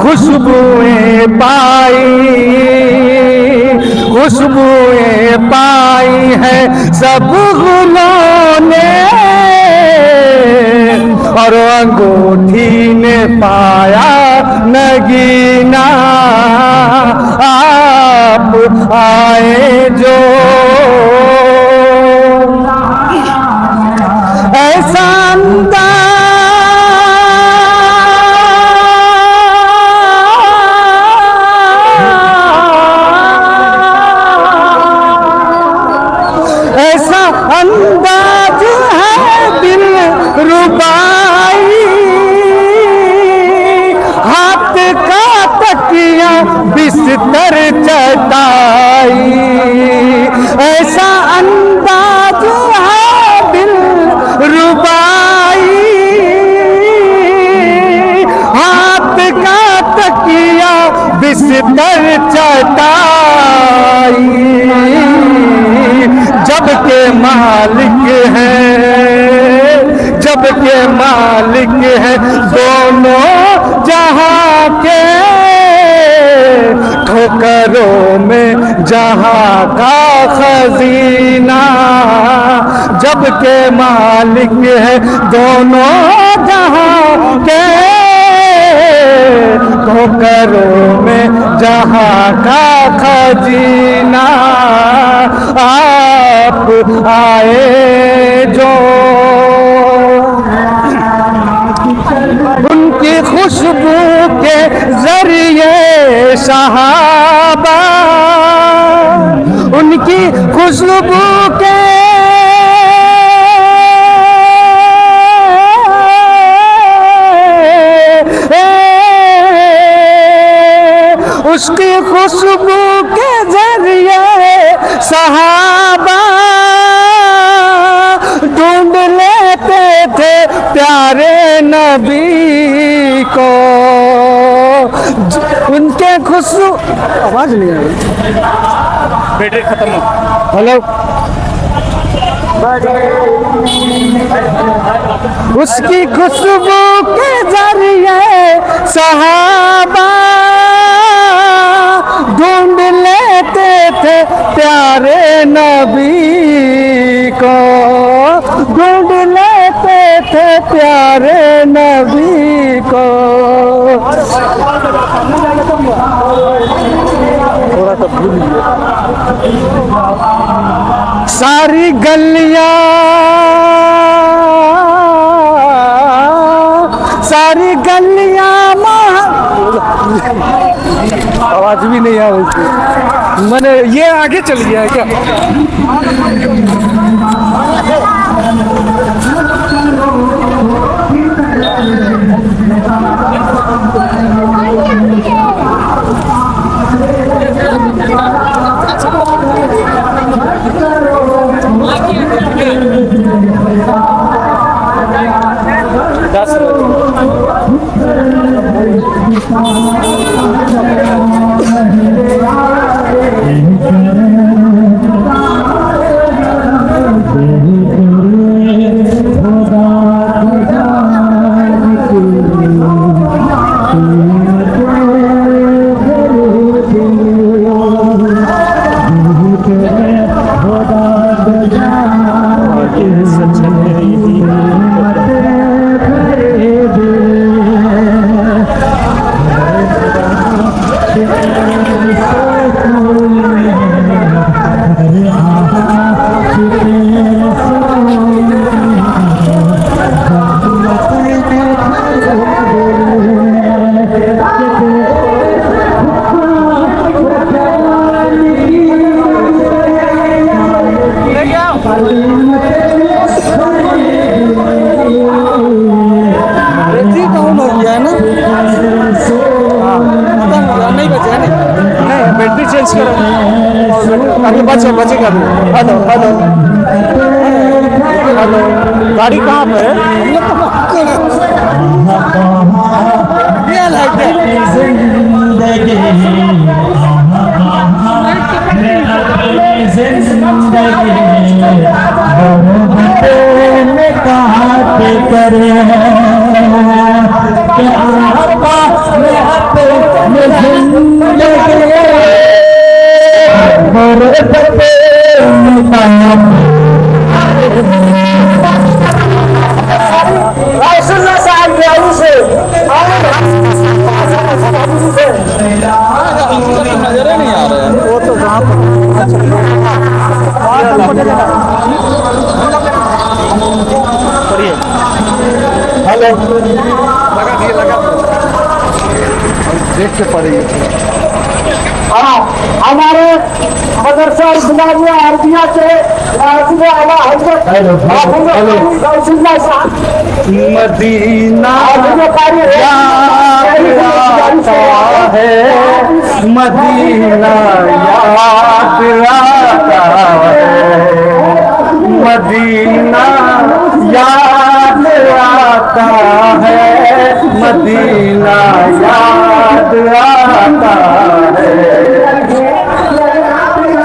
S5: खुशबुएं पाई, खुशबुएं पाई है सब गुलों ने, और अंगूठी ने पाया नगीना। आप आए जो, ऐसा ऐसा अंदाज है दिल रुबाई, हाथ का तकिया बिस्तर चटाई। ऐसा अंदाज है दिल रुबाई, हाथ का तकिया बिस्तर चटाई। जब के मालिक हैं, जब के मालिक हैं दोनों जहां के, ठोकरों में जहां का खजीना। जब के मालिक हैं दोनों जहां के, ठोकरों में जहां का खजीना। आप आए जो, उनकी खुशबू के जरिए सहाबा, उनकी खुशबू के उसकी खुशबू के जरिए सहाबा ढूंढ लेते थे प्यारे नबी को। उनके खुशबू, आवाज नहीं आ रही,
S7: बैटरी खत्म हो।
S5: हेलो, उसकी खुशबू के जरिए सहाबा ढूंढ लेते थे प्यारे नबी को, ढूंढ लेते थे प्यारे नबी को। थोड़ा सा भूल गया। सारी गलियां, सारी गलियां, आवाज भी नहीं आ रही। मैंने ये आगे चल गया है क्या? बैटरी चेंज करो अभी बचेगा हेलो हेलो हेलो गाड़ी कहाँ पे
S1: नजर नहीं आ रहा है
S5: वो तो वहाँ पर हेलो देख के पड़ेगी
S2: हमारे मदरसा इस्लामिया अरबिया के आला हजरत गौसुल्लाह साहब
S4: मदीना याद आता है मदीना याद आता है मदीना याद आता है मदीना याद आता है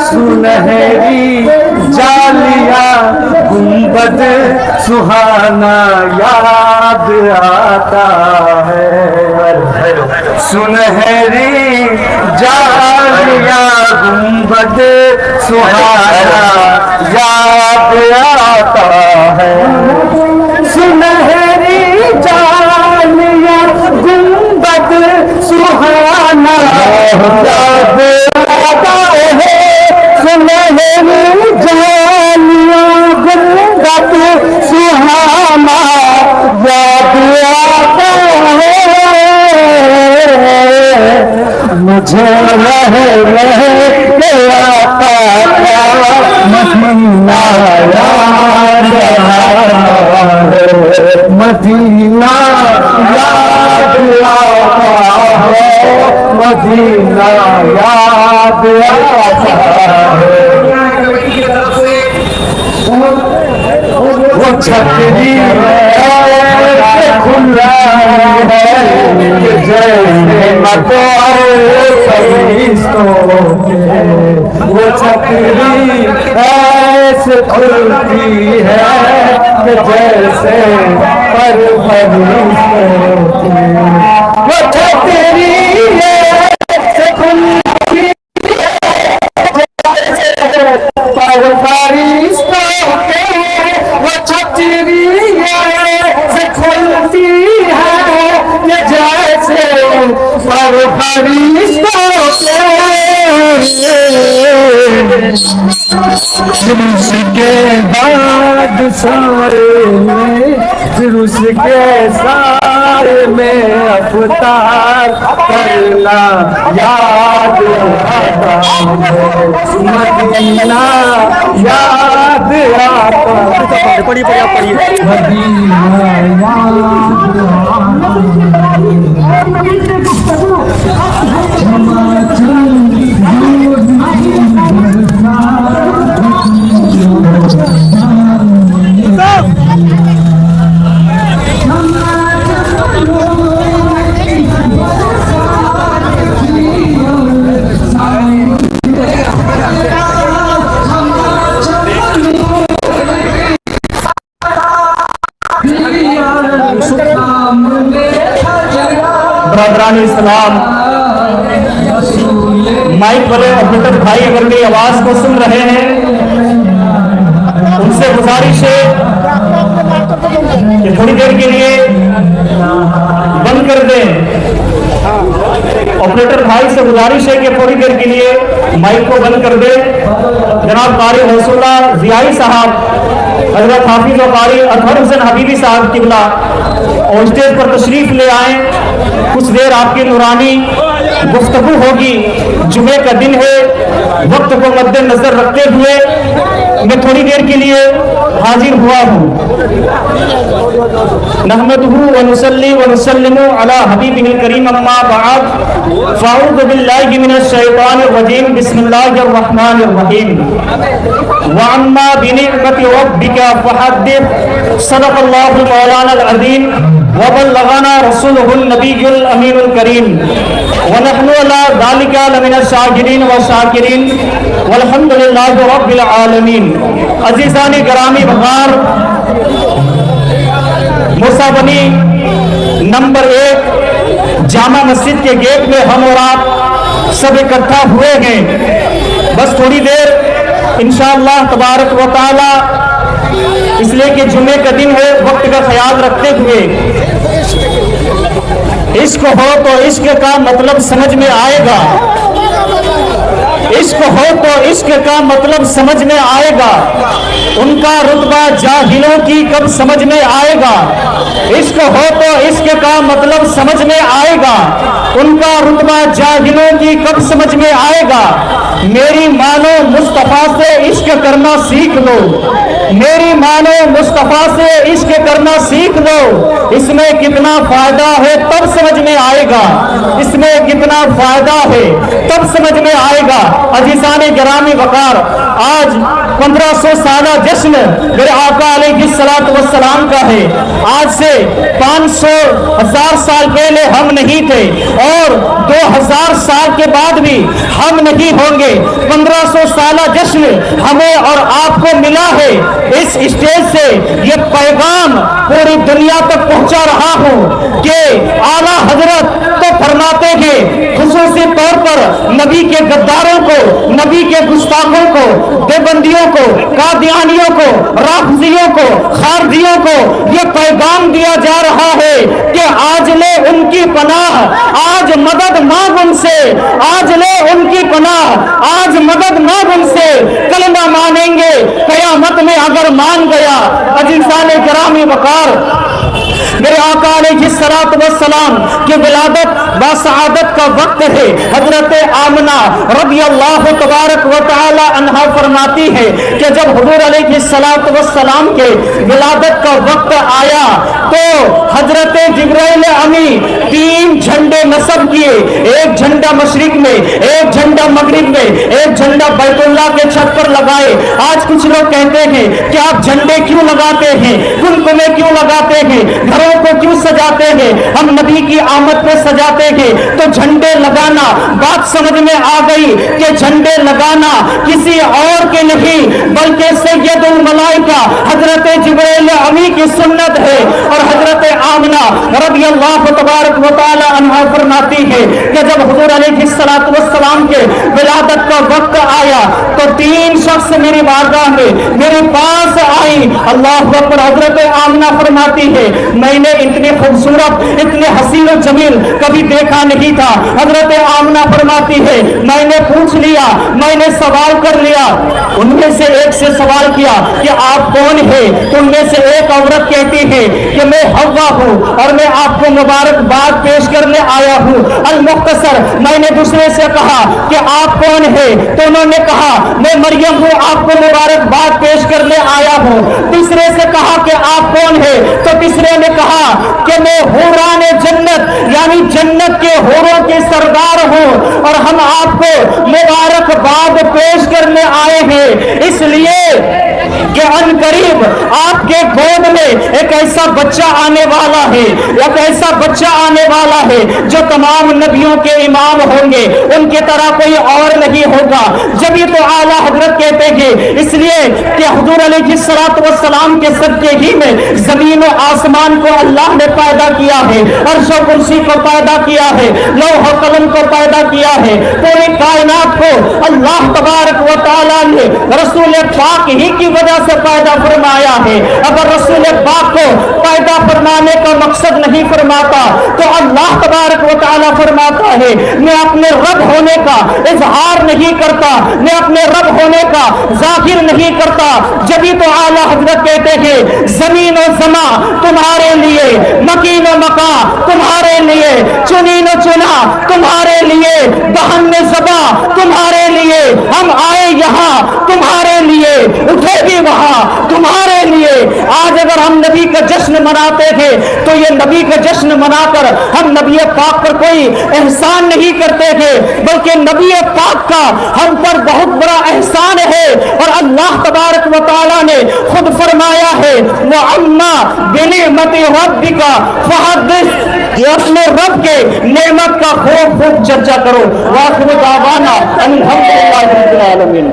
S4: सुनहरी जालिया गुंबद सुहाना याद आता है सुनहरी जालिया गुंबद सुहाना याद आता है सुनहरी जालिया गुंबद सुहाना याद आता है सुनहरी जालिया गुंबद सुहाना याद आता है मुझे रह के आता मदीना याद मदीना याद आता है मदीना याद आता है वो छतरी खुला है जैसे वो छतरी ऐसे खुलती है कि जैसे पर वो छतरी ऐसे खुलती पर फरिश्तों के वो छतरी ऐसे खुलती है कि जैसे पर फरिश्तों के उसके बाद सारे में फिर उसके सारे में अवतार करना याद आता है मदीना याद आता है
S5: पढ़िए
S4: मदीना
S5: बरदरान इस्लाम माइक वाले ऑपरेटर भाई अगर मेरी आवाज को सुन रहे हैं उनसे गुजारिश है कि थोड़ी देर के लिए बंद कर दें। ऑपरेटर भाई से गुजारिश है कि थोड़ी देर के लिए माइक को बंद कर दे। जनाब कारी रसूलुल्लाह जियाई साहब, हजरत हाफिज और कारी अतहर हुसैन हबीबी साहब किबला और स्टेज पर तशरीफ ले आए। कुछ देर आपकी नूरानी गुफ्तगू होगी। जुमे का दिन है, वक्त को मद्देनजर रखते हुए मैं थोड़ी देर के लिए हाजिर हुआ हूँ। नहमदुहु व नुसल्ली व नुसल्लिमु अला हबीबिहिल करीम अम्मा बअद फ़अऊज़ु बिल्लाहि मिनश शैतानिर रजीम बिस्मिल्लाहिर रहमानिर रहीम व अम्मा बिनिअमति रब्बिका फहद्दिथ सदक़ल्लाहुल मौलानाल अज़ीम व बल्लगना रसूलुहुन नबियुल अमीनुल करीम व नहनु अला ज़ालिका लमिनश शाकिरीन व शाकिरीन वल्हम्दुलिल्लाहि रब्बिल आलमीन। अज़ीज़ानी गिरामी वक़ार, मुसाबनी नंबर 1 जामा मस्जिद के गेट में हम और आप सब इकट्ठा हुए हैं। बस थोड़ी देर इंशाअल्लाह तबारक व तआला, इसलिए कि जुमे का दिन है, वक्त का ख्याल रखते हुए इश्क हो तो इश्क का मतलब समझ में आएगा। इश्क हो तो इश्क का मतलब समझ में आएगा। उनका रुतबा जाहिलों की कब समझ में आएगा। इश्क हो तो इश्क का मतलब समझ में आएगा। उनका रुतबा जाहिलों की कब समझ में आएगा। मेरी मानो मुस्तफा से इश्क करना सीख लो। मेरी मानो मुस्तफा से इश्क करना सीख लो। इसमें कितना फायदा है तब समझ में आएगा। इसमें कितना फायदा है तब समझ में आएगा। अजीज़ाने गिरामी वक़ार, आज 1500 साला जश्न मेरे आका अलैहिस्सलातु वस्सलाम का है। आज से 500,000 साल पहले हम नहीं थे और 2000 साल के बाद भी हम नहीं होंगे। 1500 साला जश्न हमें और आपको मिला है। इस स्टेज से ये पैगाम पूरी दुनिया तक पहुंचा रहा हूं कि आला हजरत तो फरमाते हैं खुसूसी तौर पर नबी के गद्दारों को, नबी के गुस्ताखों को, देवबंदियों को, कादियानियों को, राफजियों को, खारजियों को ये पैगाम दिया जा रहा है कि आज ले उनकी पनाह, आज मदद मांग उनसे, आज ले उनकी पनाह, आज मदद मांग उनसे। कलमा मानेंगे कयामत में अगर मान गया। अजीज़ाने गिरामी वक़ार, मेरे आका अलैहिस्सलातु वस्सलाम की विलादत बासआदत का वक्त है। हजरत आमना रज़ियल्लाहु तबारक व तआला अन्हा फरमाती है कि जब हुजूर अलैहिस्सलातु वस्सलाम के विलादत का वक्त आया तो हजरत जिब्राइल अमी 3 झंडे नस्ब किए। एक झंडा मशरिक में, एक झंडा मगरिब में, एक झंडा बैतुल्लाह के छत पर लगाए। आज कुछ लोग कहते हैं कि आप झंडे क्यों लगाते हैं, कुमकुमे क्यों लगाते हैं, घरों को क्यों सजाते हैं। हम नबी की आमद पे सजाते हैं तो झंडे लगाना, बात समझ में आ गई कि झंडे लगाना किसी और के नहीं बल्कि सैयदुल मलाइका हजरत जिब्राइल अमी की सुन्नत है। और हजरत आमना रज़ियल्लाहु तबारक व तआला अन्हा फरमाती है कि जब हुजूर अलैहिस्सलातु वस्सलाम के विलादत का वक्त आया तो 3 शख्स मेरी बारगाह में मेरे पास आई। अल्लाहु अकबर। हजरत आमना फरमाती है मैंने इतने खूबसूरत, इतने हसीन और जमील कभी देखा नहीं था। हजरत आमना फरमाती है मैंने पूछ लिया, मैंने सवाल कर लिया। उनमें से एक से सवाल किया कि आप कौन है। तो उनमें से एक औरत कहती है कि मैं हव्वा हूँ और मैं आपको मुबारकबाद पेश करने आया हूँ। अल मुख्तसर। मैंने दूसरे से कहा कि आप कौन है। तो उन्होंने कहा मैं मरियम हूँ, आपको मुबारकबाद पेश करने आया हूँ। तीसरे से कहा कि आप कौन है। तो तीसरे ने कहा कि मैं हुराने जन्नत यानी जन्नत के हूरों के सरदार हूँ और हम आपको मुबारकबाद पेश करने आए हैं। इसलिए कि अनकरीब आपके गोद में एक ऐसा बच्चा आने वाला है, एक ऐसा बच्चा आने वाला है जो तमाम नबियों के इमाम होंगे, उनके तरह कोई और नहीं होगा। जब ये तो आला हजरत कहते हैं इसलिए कि हुजूर अलैहिस्सलाम के सदके ही में जमीन और आसमान को अल्लाह ने पैदा किया है, अर्श और कुर्सी को पैदा किया है, लौह और कलम को पैदा किया है। पूरी कायनात को अल्लाह तबारक व तआला ने रसूल पाक ही की वजह से पैदा फरमाया है। अगर रसूल पाक को पैदा फरमाने का मकसद नहीं फरमाता तो अल्लाह तबारक व तआला फरमाता है मैं अपने रब होने का इजहार नहीं करता, मैं अपने रब होने का जाहिर नहीं करता। जब तो आला हजरत कहते हैं जमीन और समा तुम्हारे लिए, मकीन और मका तुम्हारे लिए, चुनीन और चुना तुम्हारे लिए, बहन में सबा तुम्हारे लिए, हम आए यहाँ तुम्हारे लिए, उठे भी वहां तुम्हारे लिए। आज अगर हम नबी का जश्न मनाते थे तो ये नबी का जश्न मनाकर हम नबी पाक पर कोई एहसान नहीं करते थे, बल्कि नबी पाक का हम पर बहुत बड़ा एहसान है। और अल्लाह तबारक व तआला ने खुद फरमाया है वो अम्मा बिनिअमति रब्बिका फहद्दिस, कि अपने रब के नेमत का खूब खूब चर्चा करो। वाखिर दावाना अल्हम्दुलिल्लाहि रब्बिल आलमीन।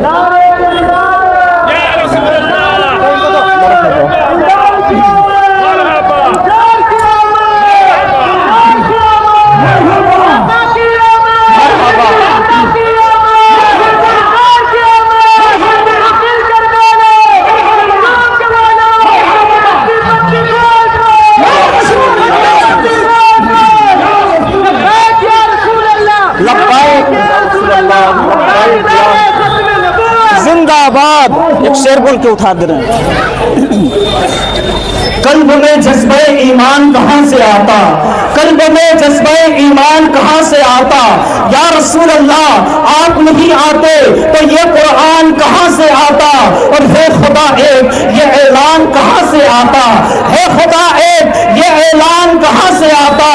S5: जिंदाबाद। एक शेर बोल के उठा दे रहे हैं। कल्ब में जज्बे ईमान कहां से आता, कल्ब में जज्बे ईमान कहां से आता, या रसूल अल्लाह आप नहीं आते तो ये कुरान कहां से आता, और है खुदा एक ये ऐलान कहां से आता, है खुदा एक ये ऐलान कहां से आता,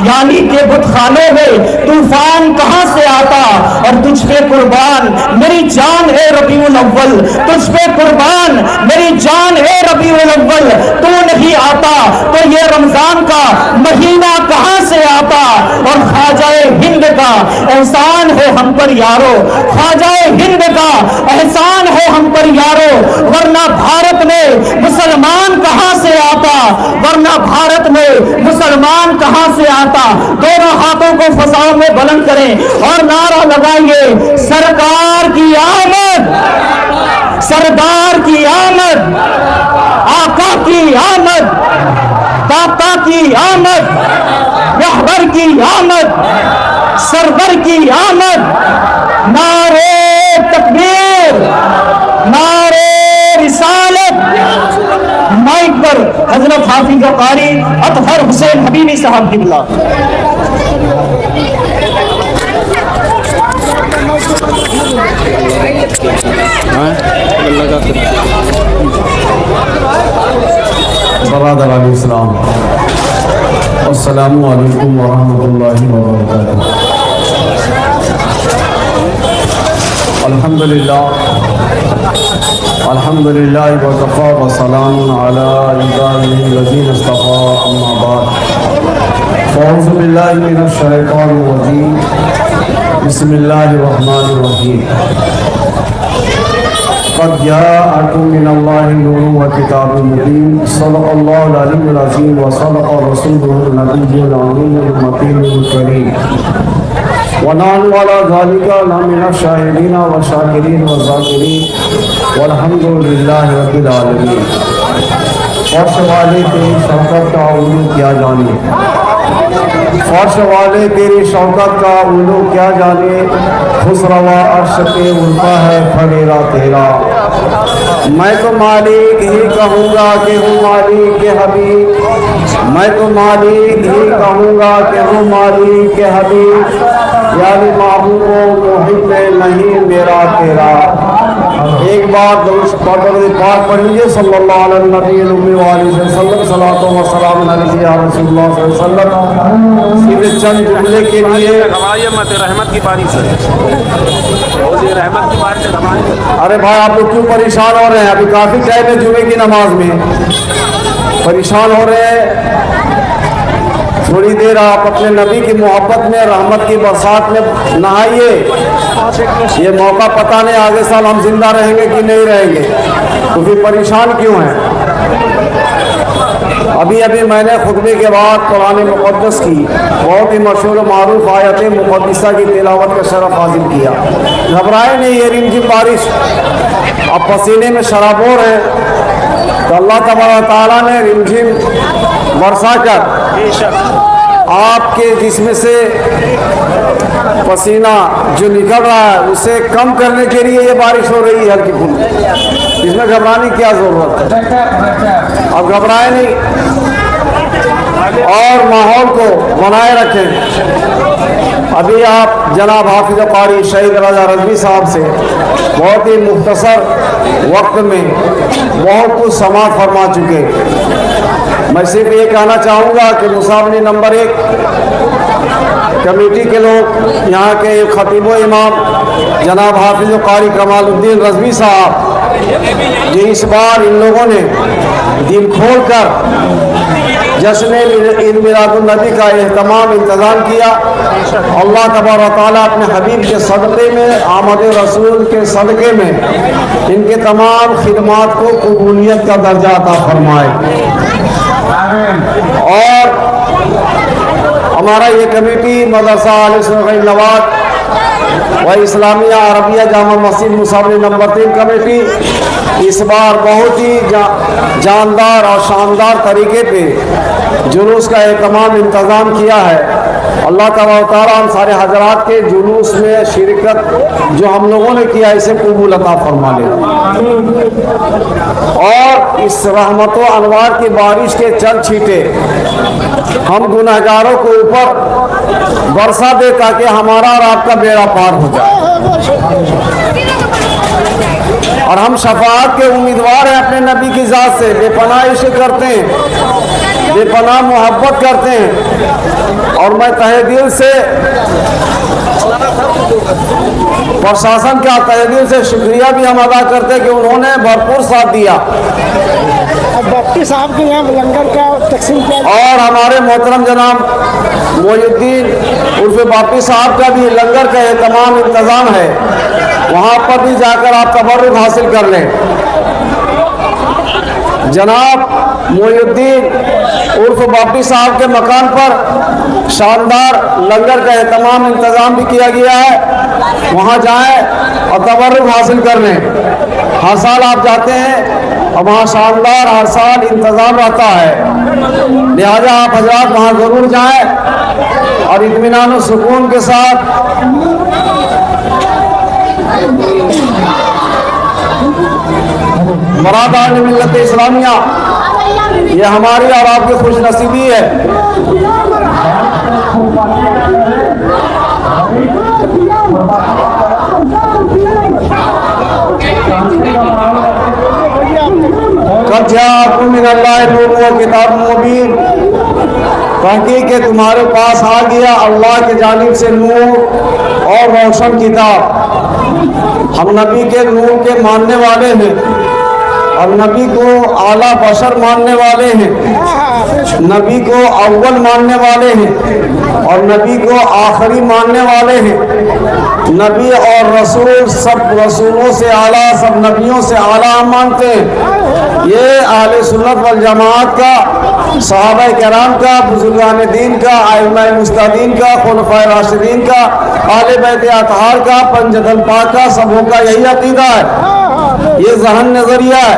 S5: यानी कि बुतखानों में तूफान कहां से आता। और तुझ पे कुर्बान मेरी जान है रबीउल अव्वल, तुझ पे कुर्बान मेरी जान है रबीउल अव्वल, तू नहीं आता तो ये रमजान का महीना कहां से आता। और ख्वाजाए हिंद का एहसान है हम पर यारो, ख्वाजाए हिंद का एहसान है हम पर यारो, वरना भारत में मुसलमान कहां से आता, वरना भारत में मुसलमान कहां से आता। दोनों हाथों को फसाओं में बुलंद करें और नारा लगाइए सरकार की आमद, सरदार की आमद, आका की आमद, दाता की आमद, रहबर की आमद, सरवर की आमद। नारे तकबीर, नारे रिसालत। माइक पर हजरत हाफिज कारी अतहर हुसैन हबीबी साहब की बुला।
S8: बरादर इस्लाम, अस्सलामु अलैकुम व रहमतुल्लाहि व बरकातुहू। अल्हम्दुलिल्लाह व कफ़ा व सलामुन अला इबादिहिल्लज़ीना इस्तफ़ा, अम्मा बाद। फ़अऊज़ु बिल्लाहि मिनश शैतानिर रजीम, बिस्मिल्लाहिर रहमानिर रहीम। क़द जाअकुम मिनल्लाहि नूरुन व किताबुम मुबीन, सदक़ल्लाहुल अलीयुल अज़ीम व सदक़ रसूलुहुन नबियुल अमीनुल मकीनुल करीम। व नहनु अला ज़ालिका लमिनश शाहिदीन व शाकिरीन व ज़ाकिरीन वल्हम्दुलिल्लाहि रब्बिल आलमीन। फर्श वाले तेरी शौकत का उलू क्या जाने, फर्श वाले तेरी शौकत का उलू क्या जाने, खुसरवा अर्श पे उल्टा है फरेरा तेरा। मैं तो मालिक ही कहूँगा कि हूँ मालिक के हबीब, मैं तो मालिक ही कहूँगा कि हूँ मालिक के हबीब। यानी महबूबो मुहिब नहीं मेरा तेरा। एक बार दरूद पाक पढ़िए सल्लल्लाहु अलैहि वसल्लम, सलातो व सलाम अलैहि या रसूलुल्लाह सल्लल्लाहु अलैहि वसल्लम। सीधे चंद जुमले के लिए
S7: रहमत की बारी से, रहमत की बारी से।
S8: अरे भाई आप लोग क्यों परेशान हो रहे हैं? अभी काफी टाइम है जुमे की नमाज में, परेशान हो रहे हैं। थोड़ी देर आप अपने नबी की मोहब्बत में, रहमत की बरसात में नहाइए। ये मौका पता नहीं आगे साल हम जिंदा रहेंगे कि नहीं रहेंगे। तो फिर परेशान क्यों हैं? अभी अभी मैंने खुतबे के बाद कुरान मुक़द्दस की बहुत ही मशहूर मारूफ आयत मुक़द्दसा की तिलावत का शरफ हासिल किया। घबराए नहीं, ये रिमझिम बारिश, अब पसीने में शराबोर है तो अल्लाह तबारक व तआला ने रिमझिम बरसा कर आपके जिस्म से पसीना जो निकल रहा है उसे कम करने के लिए ये बारिश हो रही है हल्की फुल्की। इसमें घबराने की क्या ज़रूरत है? अब घबराए नहीं और माहौल को बनाए रखें। अभी आप जनाब हाफिज़ क़ारी शहीद रज़ा रज़वी साहब से बहुत ही मुख्तसर वक्त में बहुत कुछ समाअत फरमा चुके। मैं सिर्फ ये कहना चाहूँगा कि मुसावनी नंबर 1 कमेटी के लोग, यहाँ के खतीब इमाम जनाब हाफिज़ क़ारी कमालुद्दीन रज़वी साहब, जो इस बार इन लोगों ने दिल खोल कर जश्न ईद मिलादुन्नबी का एहतमाम इंतज़ाम किया। अल्लाह तबारक व तआला अपने हबीब के सदक़े में, आमद रसूल के सदक़े में इनके तमाम खिदमात को कबूलियत का दर्जा अता फरमाए। और हमारा ये कमेटी मदरसा आले नवाद व Islamia Arabia Jama Masjid मुसावनी number 3 committee इस बार बहुत ही जानदार और शानदार तरीके पे जुलूस का एहतमाम इंतज़ाम किया है। अल्लाह तबारक व तआला हम सारे हजरात के जुलूस में शिरकत जो हम लोगों ने किया इसे कबूल अता फरमा ले और इस रहमत व अनवार की बारिश के चंद छींटे हम गुनहगारों को ऊपर बरसा दे ताकि हमारा और आपका बेड़ा पार हो जाए। और हम शफाअत के उम्मीदवार हैं अपने नबी की ज़ात से, बेपनाह इश्क करते हैं, बेपनाह मोहब्बत करते हैं। और मैं तहे दिल से प्रशासन का तहे दिल से शुक्रिया भी हम अदा करते हैं कि उन्होंने भरपूर साथ दिया।
S1: बप्पी साहब के यहाँ लंगर का तकसीम किया
S8: और हमारे मोहतरम जनाब मोहिउद्दीन उर्फ बापी साहब का भी लंगर का तमाम इंतज़ाम है, वहाँ पर भी जाकर आप तबर्रुक हासिल कर लें। जनाब मोहिउद्दीन उर्फ बापी साहब के मकान पर शानदार लंगर का तमाम इंतज़ाम भी किया गया है, वहाँ जाएं और तबर्रुक हासिल कर लें। हर साल आप जाते हैं और वहाँ शानदार हर साल इंतज़ाम रहता है, लिहाजा आप हजरात वहाँ ज़रूर जाएं और इत्मीनान और सुकून के साथ बरादार मिल्लत इस्लामिया, ये हमारी और आपकी खुश नसीबी है। किताब मुबीन, तहकीक के तुम्हारे पास आ गया अल्लाह के जानिब से नूर और रोशन किताब। हम नबी के नूर के मानने वाले हैं और नबी को आला बशर मानने वाले हैं, नबी को अव्वल मानने वाले हैं और नबी को आखिरी मानने वाले हैं। नबी और रसूल सब रसूलों से आला, सब नबियों से आला हम मानते हैं। ये अहले सुन्नत वल जमात का, सहाबा किराम का, बुजुर्गान दीन का, आइम्माए मुज्तहीदीन का, खुलफाए राशिदीन का, अहले बैत अतहार का, पंजतल पाक का, सबों का यही अकीदा है, ये जहन नजरिया है।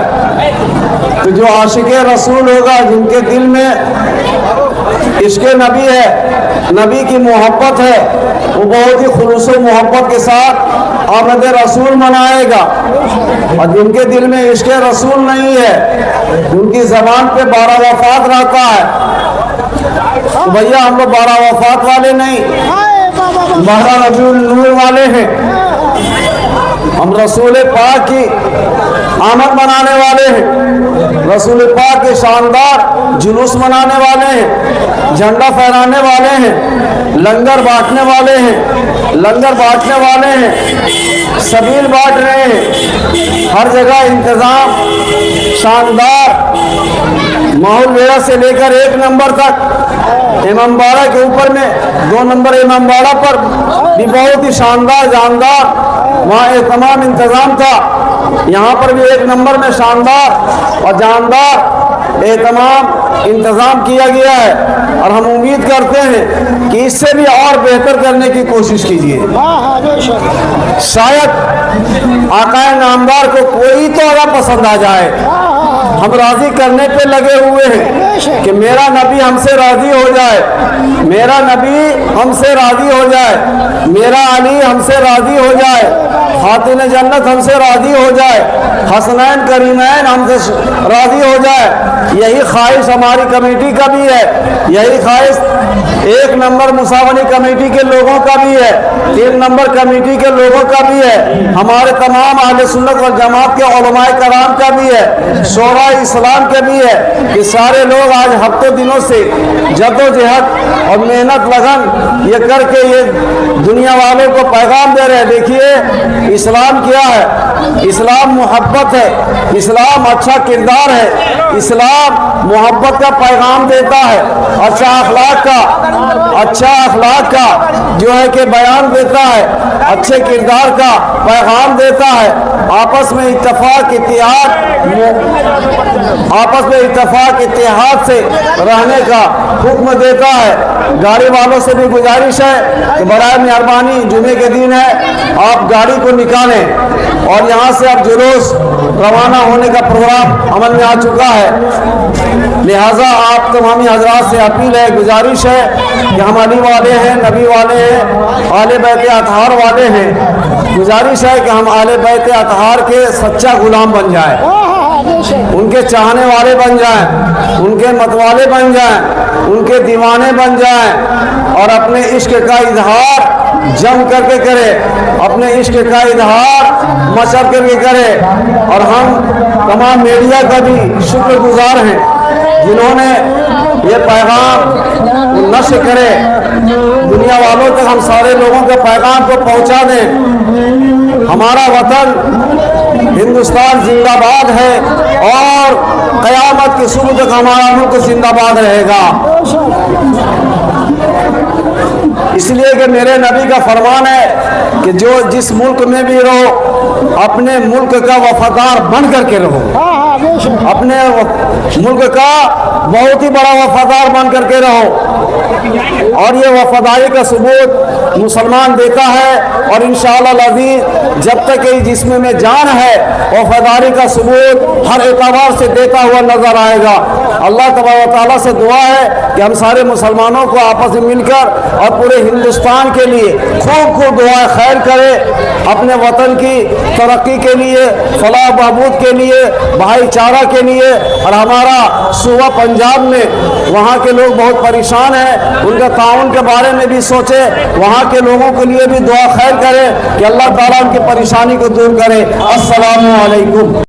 S8: तो जो आशिक़े रसूल होगा, जिनके दिल में इश्क़े नबी है, नबी की मोहब्बत है, वो बहुत ही खुलूस मोहब्बत के साथ आमद रसूल मनाएगा। और जिनके दिल में इश्क़े रसूल नहीं है, उनकी ज़बान पे 12 वफ़ात रहता है। तो भैया हम लोग 12 वफ़ात वाले नहीं, 12 रबीउल नूर वाले हैं। हम रसूल पाक की आमद मनाने वाले हैं, रसूल पाक के शानदार जुलूस मनाने वाले हैं, झंडा फहराने वाले हैं, लंगर बांटने वाले हैं, लंगर बांटने वाले हैं, सबील बांट रहे हैं। हर जगह इंतज़ाम शानदार, माहौल वेड़ा से लेकर 1 नंबर तक, इमामबाड़ा के ऊपर में 2 नंबर इमामबाड़ा पर भी बहुत ही शानदार जानदार वहाँ तमाम इंतज़ाम था। यहाँ पर भी एक नंबर में शानदार और जानदार तमाम इंतज़ाम किया गया है और हम उम्मीद करते हैं कि इससे भी और बेहतर करने की कोशिश कीजिए। शायद आकाए नामदार को कोई तो अगर पसंद आ जाए, हम राजी करने पे लगे हुए हैं कि मेरा नबी हमसे राजी हो जाए, मेरा नबी हमसे राजी हो जाए, मेरा अली हमसे राजी हो जाए, खातिन जन्नत हमसे राजी हो जाए, हसनैन करीमैन हमसे राजी हो जाए। यही ख्वाहिश हमारी कमेटी का भी है, यही ख्वाहिश एक नंबर मुसावनी कमेटी के लोगों का भी है, 3 नंबर कमेटी के लोगों का भी है, हमारे तमाम अहले सुन्नत वल जमात के उलमाए कराम का भी है, शोरा इस्लाम के भी है कि सारे लोग आज हफ्तों दिनों से जद्दोजहद और मेहनत लगन ये करके ये दुनिया वालों को पैगाम दे रहे हैं। देखिए इस्लाम क्या है, इस्लाम मोहब्बत है, इस्लाम अच्छा किरदार है, इस्लाम मोहब्बत का पैगाम देता है, अच्छा अखलाक का जो है कि बयान देता है, अच्छे किरदार का पैगाम देता है, आपस में इत्तेफाक इत्तेहाद से रहने का हुक्म देता है। गाड़ी वालों से भी गुजारिश है कि बराए मेहरबानी जुमे के दिन है, आप गाड़ी को निकालें और यहाँ से अब जुलूस रवाना होने का प्रोग्राम अमल में आ चुका है। लिहाजा आप तमामी हजरात से अपील है, गुजारिश है कि हम अली वाले हैं, नबी वाले हैं, आले बैत अतहार वाले हैं, गुजारिश है कि हम आले बैत अतहार के सच्चा गुलाम बन जाएं, उनके चाहने वाले बन जाएं, उनके मतवाले बन जाएं, उनके दीवाने बन जाएं और अपने इश्क का इजहार जम करके करे, अपने इश्क का इजहार मशर करके करे। और हम तमाम मीडिया का भी शुक्रगुजार हैं जिन्होंने ये पैगाम नश्र करे, दुनिया वालों तक हम सारे लोगों के पैगाम को पहुंचा दें। हमारा वतन हिंदुस्तान जिंदाबाद है और क़यामत की सुबह तक हमारा मुल्क जिंदाबाद रहेगा। इसलिए कि मेरे नबी का फरमान है कि जो जिस मुल्क में भी रहो अपने मुल्क का वफादार बन करके रहो, अपने मुल्क का बहुत ही बड़ा वफादार बन करके रहो। और ये वफादारी का सबूत मुसलमान देता है और इंशाअल्लाह अज़ीज़ जब तक ये जिस्म में जान है वफादारी का सबूत हर एतबार से देता हुआ नजर आएगा। अल्लाह तबारक व तआला से दुआ है कि हम सारे मुसलमानों को आपस में मिलकर और पूरे हिंदुस्तान के लिए खूब खूब दुआ खैर करे, अपने वतन की तरक्की के लिए, फलाह बहबूद के लिए, भाईचारा के लिए। और हमारा सूबा पंजाब में वहाँ के लोग बहुत परेशान हैं, उनका ताउन के बारे में भी सोचे, वहाँ के लोगों के लिए भी दुआ खैर करें कि अल्लाह ताला उनकी परेशानी को दूर करे। अस्सलामु अलैकुम।